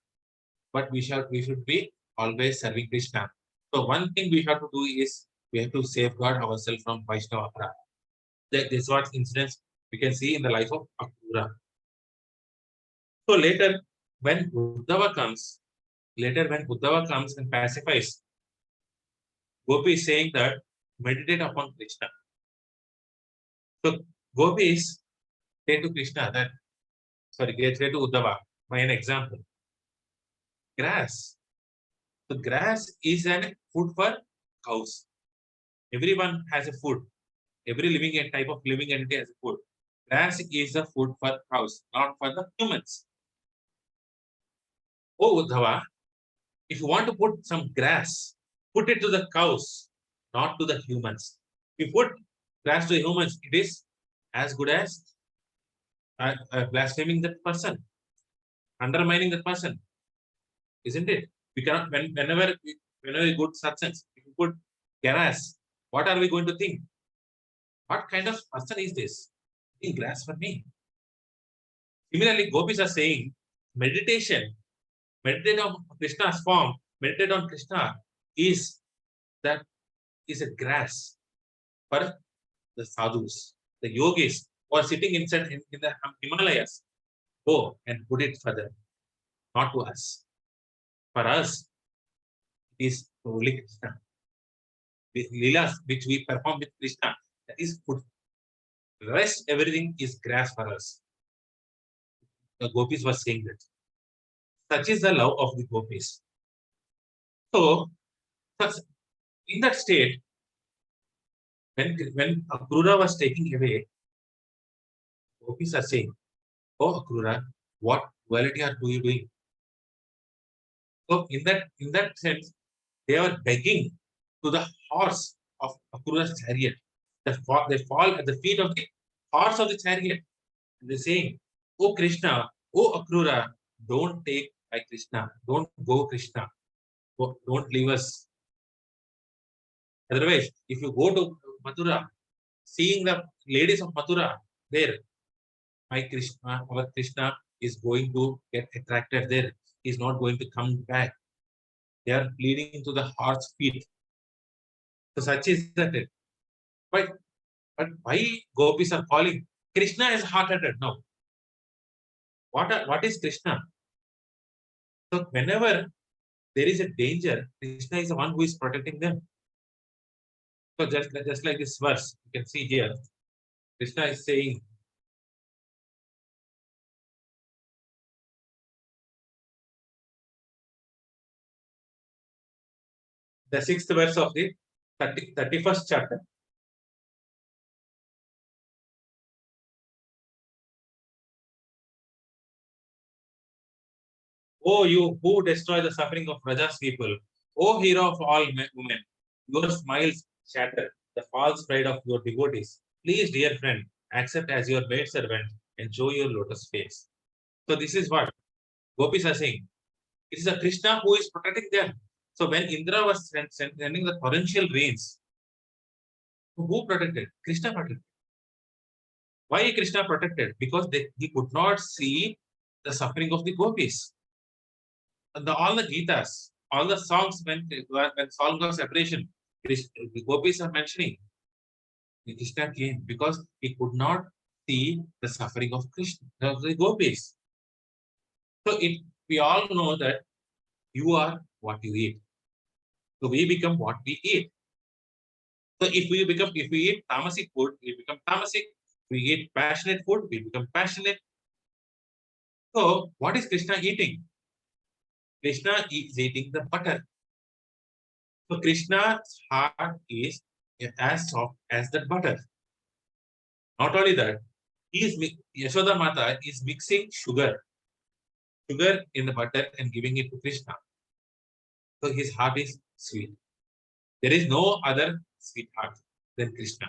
But we should be always serving Krishna. So one thing we have to do is we have to safeguard ourselves from Vaishnava Aparad. This is what incidents we can see in the life of Akrura. So later, when Uddhava comes and pacifies, Gopi is saying that meditate upon Krishna. So Gopis say to Krishna that, they say to Uddhava, by an example, grass. So grass is an food for cows. Everyone has a food. Every type of living entity has a food. Grass is a food for cows, not for the humans. Oh Uddhava, if you want to put some grass, put it to the cows, not to the humans. If you put grass to the humans, it is as good as blaspheming that person, undermining that person, isn't it? We cannot, whenever we go to satsangs, if you put grass, what are we going to think? What kind of person is this? Eating grass for me. Similarly, gopis are saying meditate on Krishna's form, meditate on Krishna is a grass for the sadhus, the yogis who are sitting inside in the Himalayas. Go and put it for them, not to us. For us, it is only Krishna. The leelas which we perform with Krishna, that is food. The rest, everything is grass for us. The gopis were saying that. Such is the love of the gopis. So, in that state, when Akrura was taking away, gopis are saying, "Oh Akrura, what duality are you doing?" So in that sense, they are begging to the horse of Akrura's chariot. They fall at the feet of the horse of the chariot. And they're saying, "Oh Krishna, oh Akrura, don't take by Krishna. Don't go Krishna. Don't leave us. Otherwise, if you go to Mathura, seeing the ladies of Mathura there, our Krishna is going to get attracted there. He's not going to come back. They are leading to the horse feet. So such is that it. But why gopis are calling? Krishna is hot-headed. No. What is Krishna? So whenever there is a danger, Krishna is the one who is protecting them. So just like this verse, you can see here, Krishna is saying, the 6th verse of the 31st chapter. Oh, you who destroy the suffering of Rajas people. Oh, hero of all women, your smiles shatter the false pride of your devotees. Please, dear friend, accept as your maidservant and show your lotus face. So this is what gopis are saying. It is a Krishna who is protecting them. So when Indra was sending the torrential rains, who protected? Krishna protected. Why Krishna protected? Because he could not see the suffering of the gopis. All the Gitas, all the songs when song of separation, the gopis are mentioning Krishna came because he could not see the suffering of Krishna, of the gopis. So we all know that you are what you eat. So we become what we eat. So if we eat tamasic food, we become tamasic. We eat passionate food, we become passionate. So what is Krishna eating? Krishna is eating the butter. So Krishna's heart is as soft as that butter. Not only that, Yashoda Mata is mixing sugar in the butter and giving it to Krishna. So his heart is sweet. There is no other sweetheart than Krishna.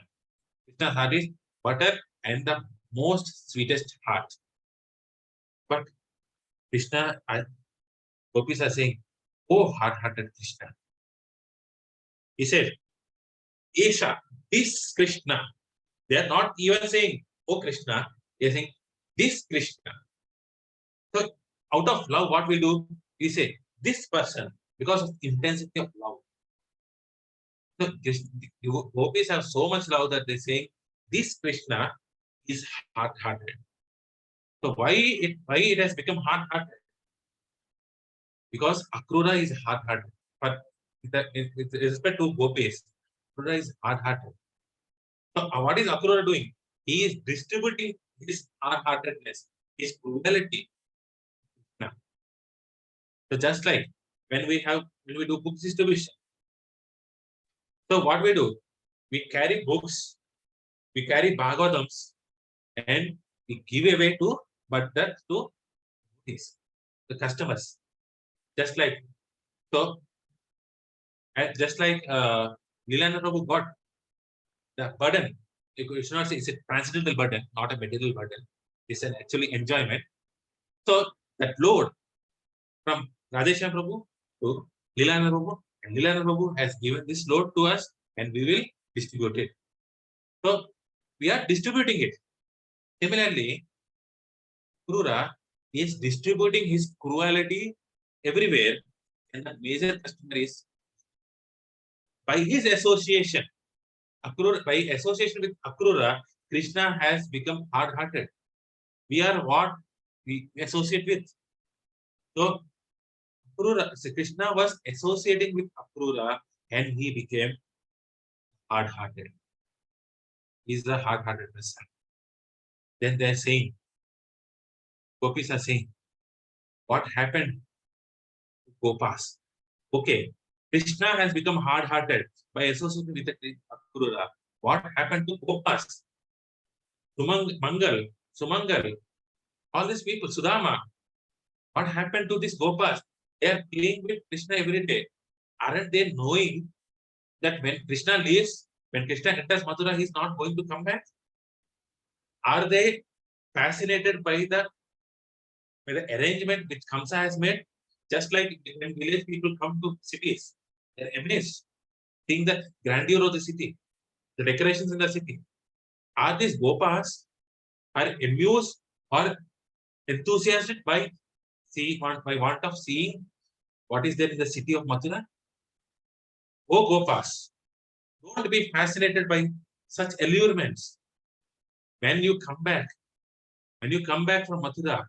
Krishna's heart is butter and the most sweetest heart. But Krishna, gopis are saying, oh, hard-hearted Krishna. He said, Esha, this Krishna. They are not even saying, oh Krishna. They are saying, this Krishna. So out of love, what we do? We say, this person, because of intensity of love. So gopis have so much love that they say, this Krishna is hard-hearted. So why it has become hard-hearted? Because Akrura is hard-hearted. But with respect to gopis, Akrura is hard-hearted. So what is Akrura doing? He is distributing his hard-heartedness, his cruelty. Now, so just like when we do book distribution. So what we do? We carry books, we carry Bhagavatams, and we give away to the customers. Just like so, and just like Lilananda Prabhu got the burden. You should not say it's a transcendental burden, not a material burden. It's an actually enjoyment. So that load from Radheshyam Prabhu to Lilananda Prabhu, and Lilananda Prabhu has given this load to us, and we will distribute it. So we are distributing it. Similarly, Krura is distributing his cruelty everywhere, and the major customer is by his association. Akrura, by association with Akrura, Krishna has become hard-hearted. We are what we associate with. So Krishna was associating with Akrura and he became hard-hearted. He's the hard-hearted person. Then they're saying, gopis are saying, what happened to Gopas? Okay, Krishna has become hard-hearted by associating with Akrura. What happened to Gopas? Sumangal, all these people, Sudama, what happened to these Gopas? They are playing with Krishna every day. Aren't they knowing that when Krishna leaves, when Krishna enters Mathura, he is not going to come back? Are they fascinated by the arrangement which Kamsa has made? Just like when village people come to cities, they're amazed, seeing the grandeur of the city, the decorations in the city. Are these Gopas are amused or enthusiastic by want of seeing what is there in the city of Mathura? Oh Gopas, don't be fascinated by such allurements. When you come back from Mathura,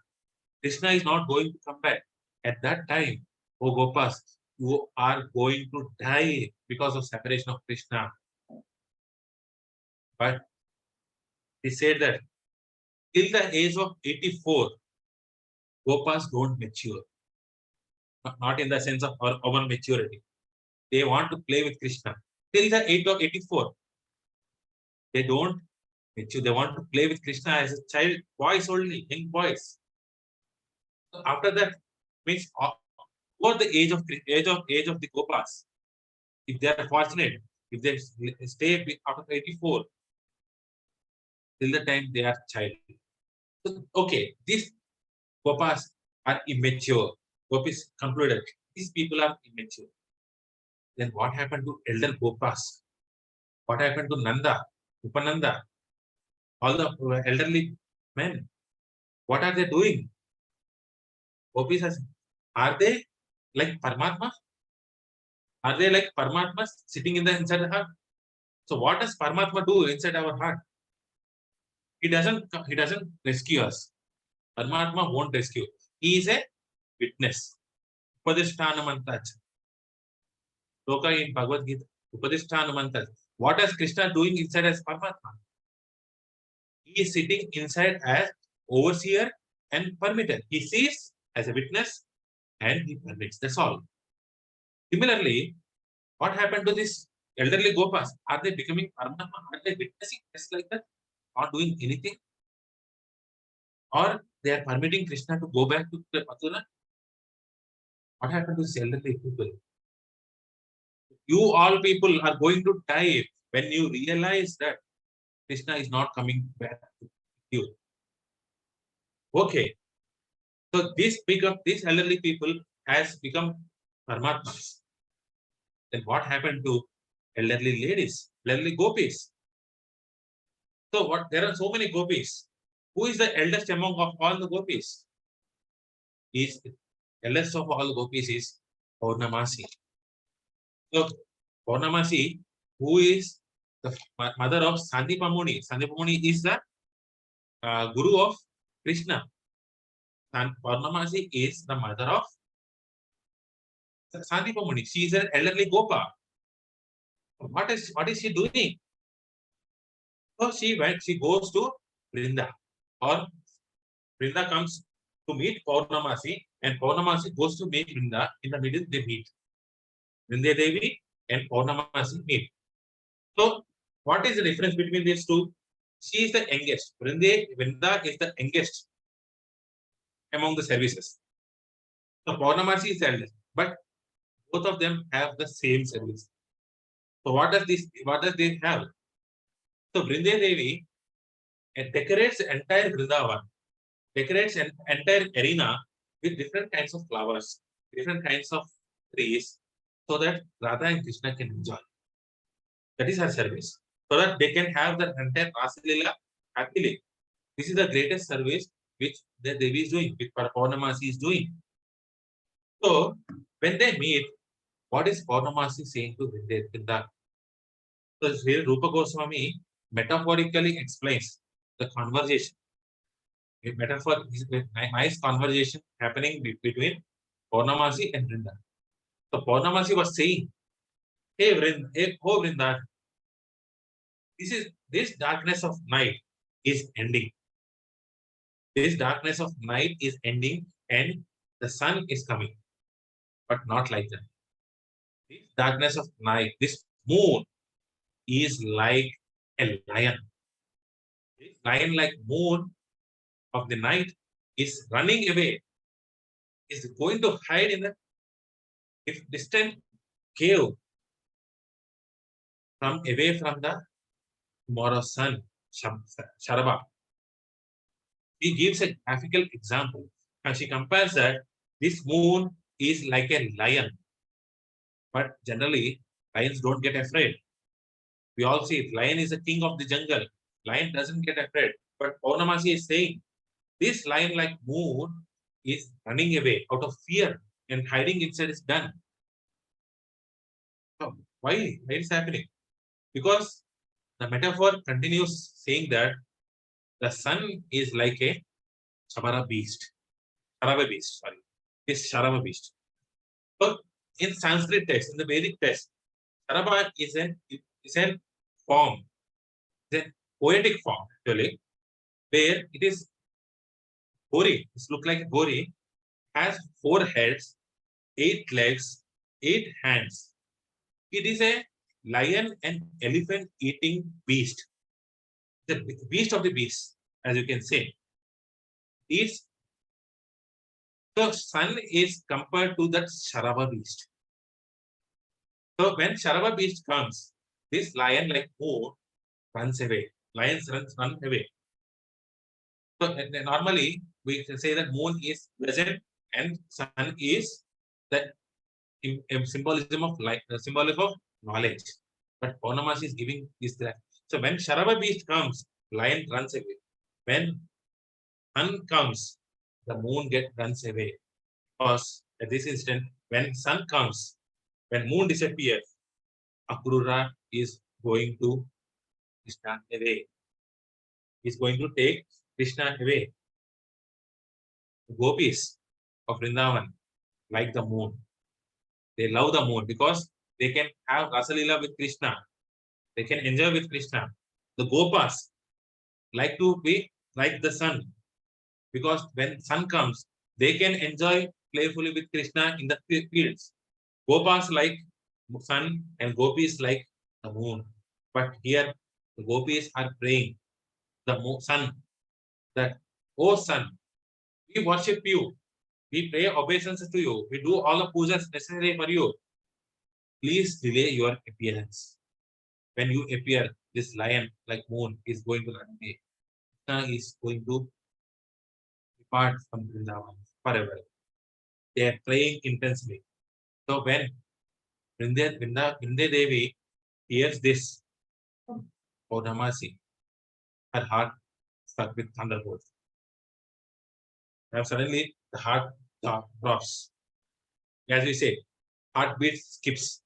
Krishna is not going to come back. At that time, oh Gopas, you are going to die because of separation of Krishna. But he said that till the age of 84, Gopas don't mature. Not in the sense of our maturity. They want to play with Krishna. Till the age of 84, they don't mature. They want to play with Krishna as a child, boys only, young boys. So after that, means over the age of the Gopas, if they are fortunate, if they stay after 84 till the time they are child. So, okay, these Gopas are immature. Gopis concluded these people are immature. Then what happened to elder Gopas? What happened to Nanda, Upananda, all the elderly men? What are they doing? Gopis are they like Paramatma? Are they like Paramatma sitting in the inside the heart? So what does Paramatma do inside our heart? He doesn't rescue us. Paramatma won't rescue. He is a witness. Upadishthanamantaj. Loka in Bhagavad Gita. Upadishthanamantaj. What is Krishna doing inside as Paramatma? He is sitting inside as overseer and permitter. He sees as a witness and he permits. That's all. Similarly, what happened to this elderly Gopas? Are they becoming Paramatma? Are they witnessing just like that? Not doing anything? Or they are permitting Krishna to go back to the Mathura? What happened to these elderly people? You all people are going to die when you realize that Krishna is not coming back to you. Okay. So these elderly people has become Paramatmas. Then what happened to elderly ladies, elderly gopis? So what there are so many gopis. Who is the eldest among of all the gopis? Is eldest of all gopis is Purnamasi. So Purnamasi, who is the mother of Sandipamuni. Sandipamuni is the guru of Krishna. And Purnamasi is the mother of Sandipamuni. She is an elderly Gopa. What is she doing? So she goes to Vrinda, or Vrinda comes to meet Purnamasi, and Purnamasi goes to meet Vrinda. In the middle, they meet. Vrinda Devi and Purnamasi meet. So, what is the difference between these two? She is the youngest. Vrinda is the youngest among the services. So, Purnamasi is the eldest, but both of them have the same service. So, what does this? What does they have? So, Vrinda Devi decorates the entire Vrindavan, decorates an entire arena with different kinds of flowers, different kinds of trees, so that Radha and Krishna can enjoy. That is her service. So that they can have the entire Rasalila happily. This is the greatest service which the Devi is doing, which Purnamasi is doing. So when they meet, what is Purnamasi saying to Vrinda? So here Rupa Goswami metaphorically explains the conversation. A metaphor is a nice conversation happening between Purnamasi and Vrinda. So Purnamasi was saying, hey Vrinda, hey, oh Vrinda, this darkness of night is ending. This darkness of night is ending and the sun is coming. But not like that. This darkness of night, this moon is like a lion. This lion like moon of the night is running away, is going to hide in a distant cave from away from the tomorrow's sun, Sharaba. He gives a graphical example and she compares that this moon is like a lion, but generally lions don't get afraid. We all see it. Lion is the king of the jungle. Lion doesn't get afraid. But Purnamasi is saying this lion like moon is running away out of fear and hiding inside his den. So why? Why is happening? Because the metaphor continues saying that the sun is like a Shabara beast. Sharaba beast, sorry. This Sharaba beast. So in Sanskrit text, in the Vedic text, Sharaba is a form, it's a poetic form actually, where it is Gori. It looks like a Gori, has 4 heads, 8 legs, 8 hands. It is a lion and elephant eating beast. The beast of the beast, as you can say. Eats So sun is compared to that Sharaba beast. So when Sharaba beast comes, this lion like moon runs away. Lions run away. So normally we can say that moon is present and sun is the symbolism of light, the symbolism of knowledge. But Purnamasi is giving this that. So when Sharaba beast comes, lion runs away. When sun comes, the moon runs away. Because at this instant, when sun comes, when moon disappears, Akrura is going to Krishna away. He's going to take Krishna away. The gopis of Vrindavan like the moon. They love the moon because they can have Rasalila with Krishna. They can enjoy with Krishna. The gopas like to be like the sun because when sun comes, they can enjoy playfully with Krishna in the fields. Gopas like sun and gopis like the moon. But here the gopis are praying the sun that, oh sun, we worship you. We pay obeisances to you. We do all the pujas necessary for you. Please delay your appearance. When you appear, this lion like moon is going to run away. Krishna is going to depart from Vrindavan forever. They are praying intensely. So when Vrinda Devi hears this Purnamasi, her heart struck with thunderbolts. Now suddenly the heart drops. As we say, heartbeat skips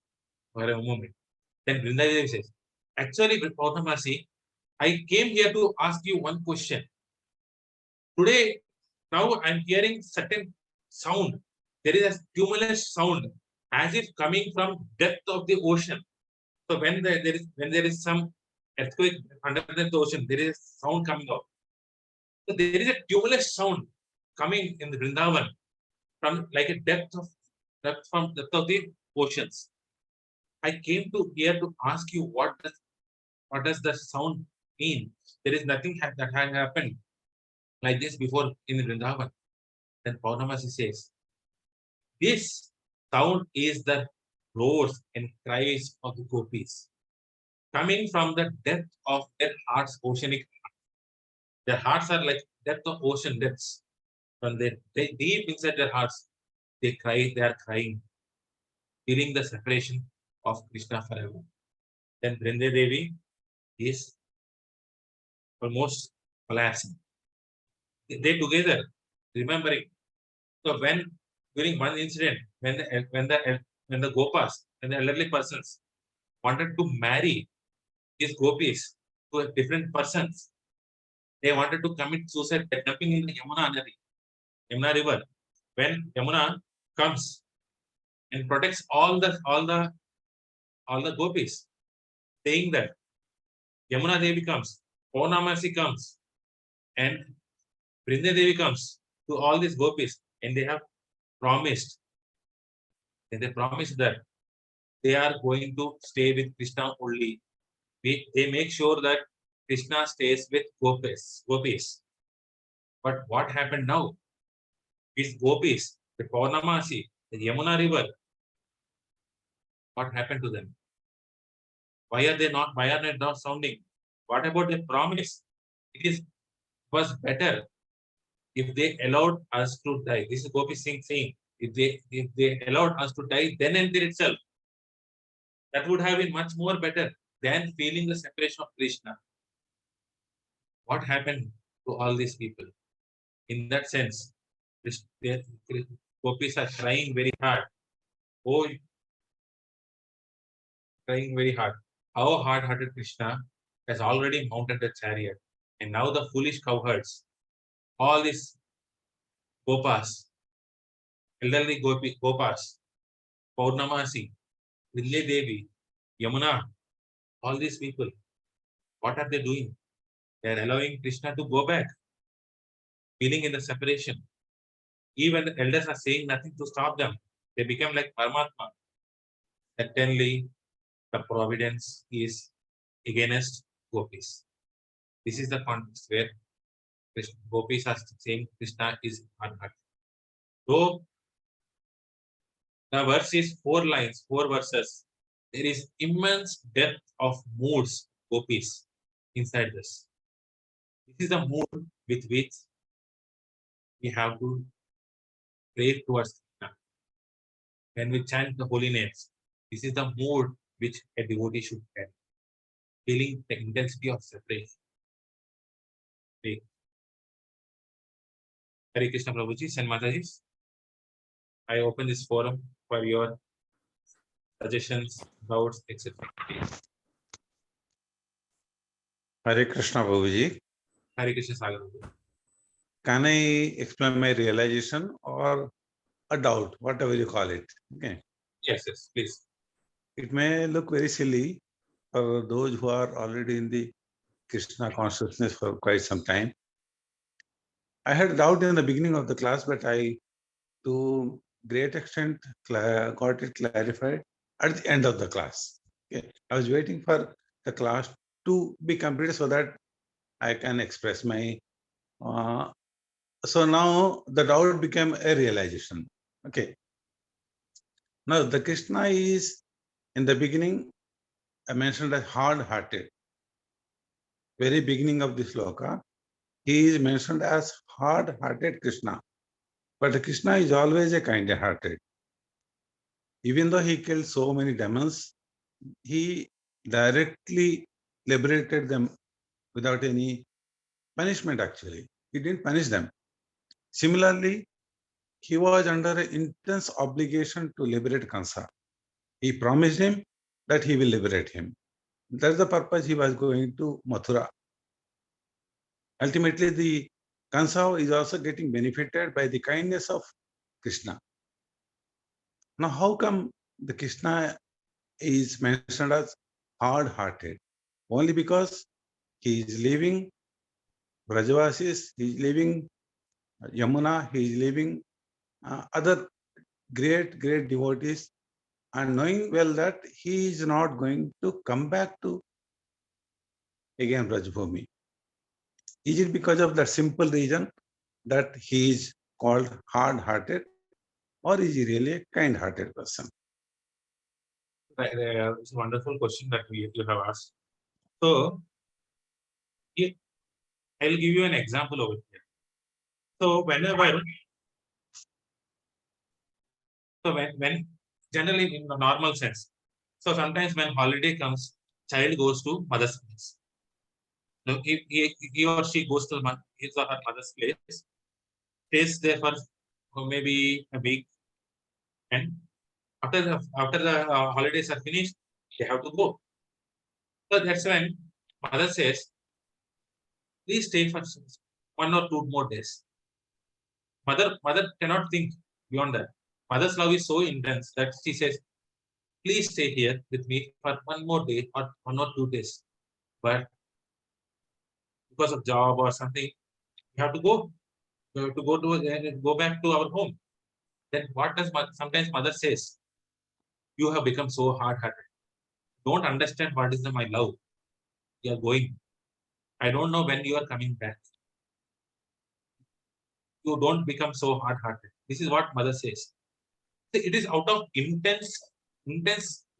for a moment. Then Vrinda Devi says, actually, Purnamasi, I came here to ask you one question. Today, now I'm hearing certain sound. There is a tumultuous sound as if coming from depth of the ocean. So when there is some earthquake under the ocean, there is sound coming out. So there is a tumultuous sound coming in the Vrindavan from like a depth of the oceans. I came to here to ask you what does the sound mean? There is nothing that had happened like this before in Vrindavan. Then Purnamasi says, this sound is the roars and cries of the gopis coming from the depth of their hearts, oceanic. Their hearts are like depth of ocean depths. From deep inside their hearts, they cry, they are crying, feeling the separation of Krishna forever. Then Vrinda Devi is almost collapsing. They together, remembering. So when during one incident, when the gopas and the elderly persons wanted to marry these gopis to different persons, they wanted to commit suicide by jumping in the Yamuna river. When Yamuna comes and protects all the gopis, saying that Yamuna Devi comes, Purnamasi comes, and Vrinda Devi comes to all these gopis, and they have promised, and they promised that they are going to stay with Krishna only. They make sure that Krishna stays with gopis. But what happened now? These gopis, the Purnamasi, the Yamuna river, what happened to them? Why are they not sounding? What about the promise? Was better if they allowed us to die. This is Gopi Singh saying, if they allowed us to die, then and there itself, that would have been much more better than feeling the separation of Krishna. What happened to all these people? In that sense, the gopis are trying very hard. Oh, trying very hard. How hard-hearted Krishna has already mounted the chariot, and now the foolish cowherds, all these gopas, elderly gopas, Purnamasi, Vindhya Devi, Yamuna, all these people, what are they doing? They are allowing Krishna to go back, feeling in the separation. Even the elders are saying nothing to stop them. They become like Paramatma. Certainly, the providence is against gopis. This is the context where gopis are saying Krishna is unhurt. Though the verse is 4 lines, 4 verses, there is immense depth of moods, gopis, inside this. This is the mood with which we have to pray towards Krishna. When we chant the holy names, this is the mood which a devotee should get, feeling the intensity of separation. Pray. Hare Krishna Prabhuji, and Mataji, I open this forum for your suggestions, doubts, etc. Hare Krishna Prabhuji. Hare Krishna Sagar. Can I explain my realization or a doubt, whatever you call it? Okay. Yes, please. It may look very silly for those who are already in the Krishna consciousness for quite some time. I had doubt in the beginning of the class, but I, to great extent, got it clarified at the end of the class. Okay. I was waiting for the class to be completed so that I can express my. So now the doubt became a realization. Okay. Now the Krishna is in the beginning, I mentioned as hard-hearted. Very beginning of this sloka, he is mentioned as hard-hearted Krishna. But the Krishna is always a kind-hearted. Even though he killed so many demons, he directly liberated them without any punishment actually. He didn't punish them. Similarly, he was under an intense obligation to liberate Kansa. He promised him that he will liberate him. That's the purpose he was going to Mathura. Ultimately, the Kansa is also getting benefited by the kindness of Krishna. Now, how come the Krishna is mentioned as hard-hearted? Only because he is leaving Brajavasis, he is leaving Yamuna, he is leaving other great devotees, and knowing well that he is not going to come back to again Brajbhumi. Is it because of that simple reason that he is called hard-hearted, or is he really a kind-hearted person? It's a wonderful question that you have asked. So, I'll give you an example over here. So, when generally in the normal sense, so sometimes when holiday comes, child goes to mother's place. Now, he or she goes to his or her mother's place, stays there for maybe a week, and after the holidays are finished, they have to go. So that's when mother says, please stay for 1 or 2 more days. Mother cannot think beyond that. Mother's love is so intense that she says, please stay here with me for 1 more day or 1 or 2 days. But because of job or something, we have to go. We have to go back to our home. Then what does sometimes mother says? You have become so hard-hearted. Don't understand what is my love. You are going. I don't know when you are coming back. You don't become so hard-hearted. This is what mother says. It is out of intense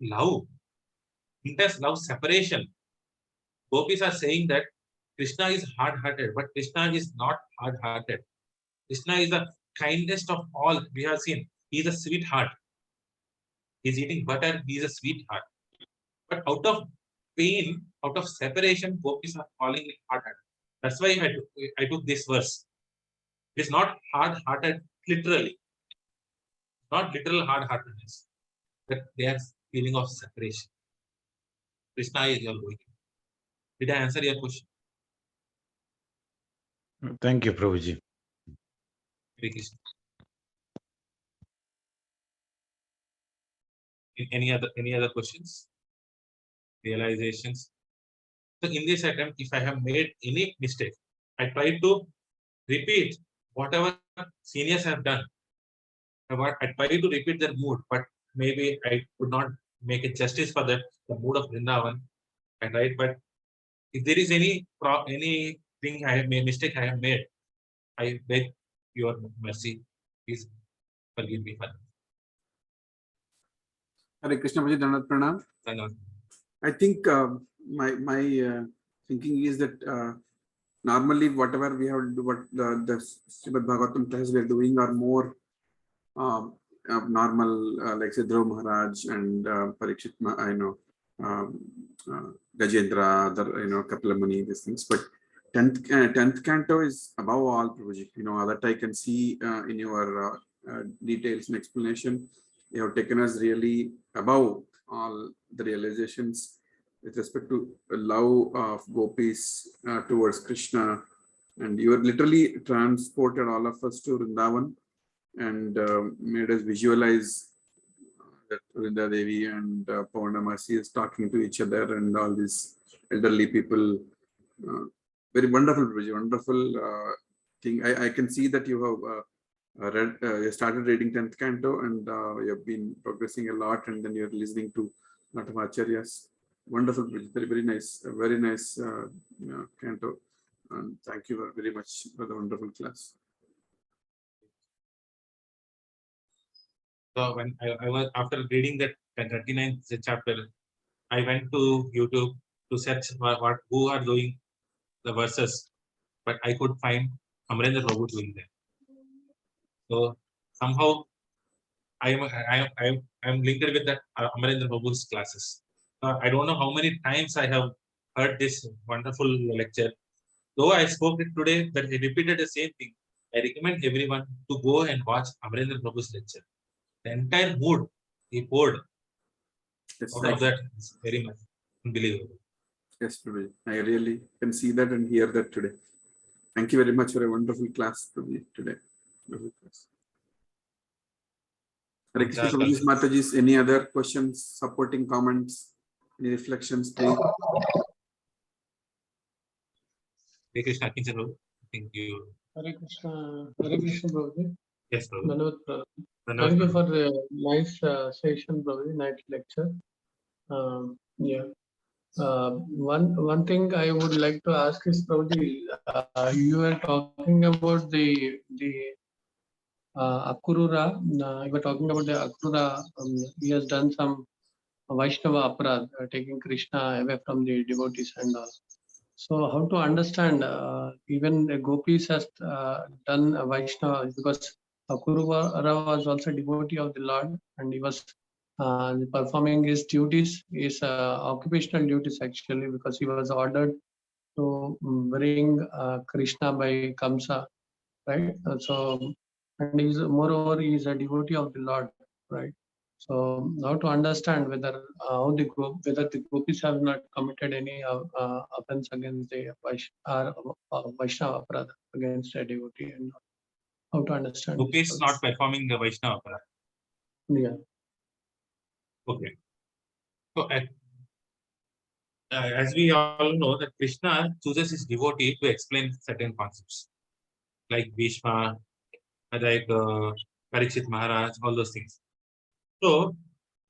love, separation. Gopis are saying that Krishna is hard-hearted, but Krishna is not hard-hearted. Krishna is the kindest of all we have seen. He is a sweetheart. He's eating butter. He is a sweetheart. But out of pain, out of separation, Gopis are calling it hard-hearted. That's why I took this verse. It is not hard-hearted literally, not literal hard-heartedness, but they are feeling of separation. Krishna is your going. Did I answer your question? Thank you, Prabhuji. Hare Krishna. Any other questions? Realizations? So in this attempt, if I have made any mistake, I try to repeat whatever seniors have done. I try to repeat their mood, but maybe I could not make it justice for the mood of Vrindavan. And right, but if there is anything I have made, mistake I have made, I beg your mercy. Please Forgive me for Hare Krishna Prabhuji, Dandavat Pranam. that. I think my thinking is that normally whatever we have, what the Srimad Bhagavatam class we are doing are more normal, like say Dhruv Maharaj and Parikshit, Gajendra, other, Kapila Muni, these things. But 10th canto is above all, Prabhuji. That I can see in your details and explanation. You have taken us really above all the realizations with respect to love of gopis towards Krishna. And you are literally transported all of us to Vrindavan and made us visualize that Vrinda Devi and Purnamasi is talking to each other and all these elderly people. Very wonderful, wonderful thing. I can see that you have read, you started reading 10th canto and you have been progressing a lot, and then you're listening to a lot of acharyas. Wonderful, very, very nice, very nice canto. And thank you very much for the wonderful class. So when I was after reading that 39th chapter, I went to YouTube to search who are doing the verses, but I could find Amarendra Prabhu doing that. So somehow I am linked with that Amarendra Prabhu's classes. I don't know how many times I have heard this wonderful lecture. Though I spoke it today, but he repeated the same thing. I recommend everyone to go and watch Amarendra Prabhu's lecture. The entire mood he poured out of that is very much unbelievable. Yes, Prabhuji. I really can see that and hear that today. Thank you very much for a wonderful class, Prabhuji, today. Hare Krishna, Prabhuji, Mataji's, any other questions, supporting comments, any reflections, please? Hare Krishna, thank you. Hare Krishna, Prabhuji. Yes, Prabhu. Dandavat, thank you for the nice session, Prabhuji, nice lecture. Yeah. One thing I would like to ask is, Prabhuji, you were talking about the Akurura. You were talking about the Akurura. He has done some Vaishnava aparad, taking Krishna away from the devotees and all. So how to understand even the gopis has done a Vaishnava, because Akurura was also a devotee of the Lord, and he was performing his duties, his occupational duties actually, because he was ordered to bring Krishna by Kamsa, right? And he's moreover he is a devotee of the Lord, right? So now to understand whether whether the gopis have not committed any offense against the Vaishnava aparadha against a devotee, and how to understand. Gopis not performing the Vaishnava aparadha. Yeah. Okay. So as we all know, that Krishna chooses his devotee to explain certain concepts, like Bhishma, like Parikshit Maharaj, all those things. So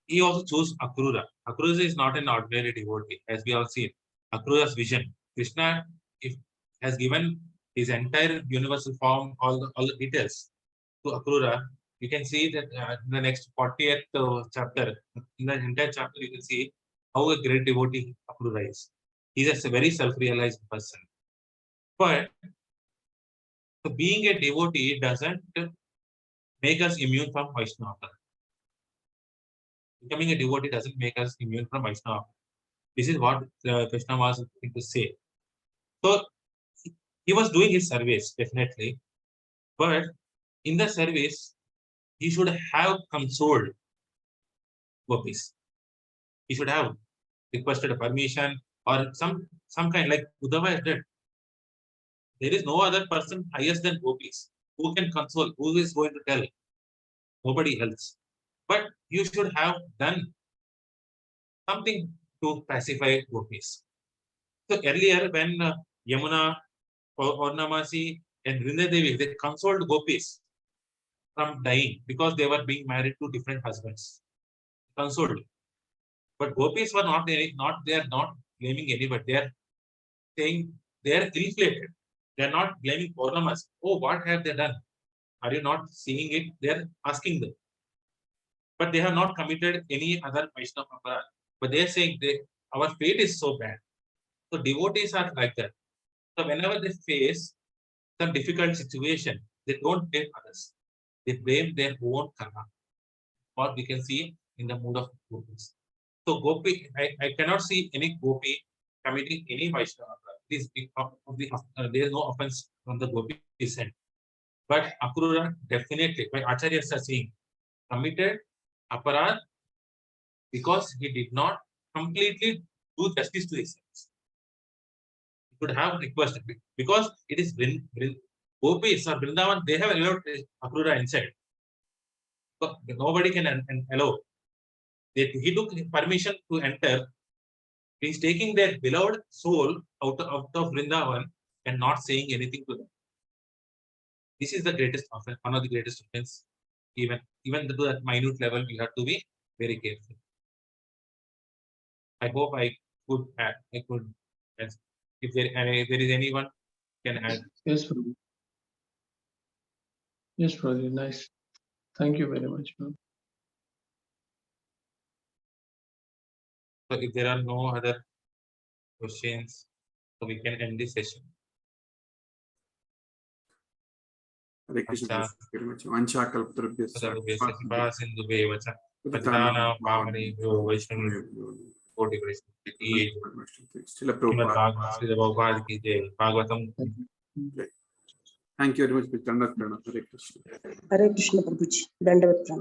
he also chose Akrura. Akrura is not an ordinary devotee, as we all see. Akrura's vision. Krishna has given his entire universal form, all the details to Akrura. You can see that in the next 40th chapter, in the entire chapter, you can see how a great devotee Akrura is. He is a very self-realized person. But being a devotee doesn't make us immune from Vaishnava. Becoming a devotee doesn't make us immune from Vaishnava. This is what Krishna was trying to say. So he was doing his service, definitely. But in the service, he should have consoled gopis. He should have requested a permission or some kind, like Uddhava did. There is no other person higher than gopis who can console, who is going to tell. Nobody else. But you should have done something to pacify gopis. So earlier, when Yamuna, Purnamasi, and Vrinda Devi, they consoled gopis from dying because they were being married to different husbands. Consoled. But gopis were not they are not blaming anybody. They are saying they are inflated. They are not blaming Purnamasi. Oh, what have they done? Are you not seeing it? They are asking them. But they have not committed any other Vaishnava aparad. But they are saying our fate is so bad. So devotees are like that. So whenever they face some difficult situation, they don't blame others. They blame their own karma. Or we can see in the mood of gopis. So gopi, I cannot see any gopi committing any Vaishnava aparad. There is no offense from the gopi end. But Akrura definitely, by Acharyas are saying, committed aparad because he did not completely do justice to his sins. He could have requested because it is Gopis or Vrindavan, they have allowed Akrura inside. So nobody can allow. He took permission to enter. He is taking their beloved soul out of Vrindavan and not saying anything to them. This is the greatest offense, one of the greatest offense. Even to that minute level, we have to be very careful. I hope I could add. Yes. If there is anyone can add. Yes, Prabhu. Yes, Prabhu. Nice. Thank you very much, Prabhu. So if there are no other questions, so we can end this session. Hare Krishna, very much. Vancha kalpatarubhyascha. Patana Pavani Vaishnavi Koti Vaishnavi. Srila Prabhupada. Bhagavatam. Thank you very much, Mr. Hare Krishna. Hare Krishna Prabhuji. Dandavat pranam.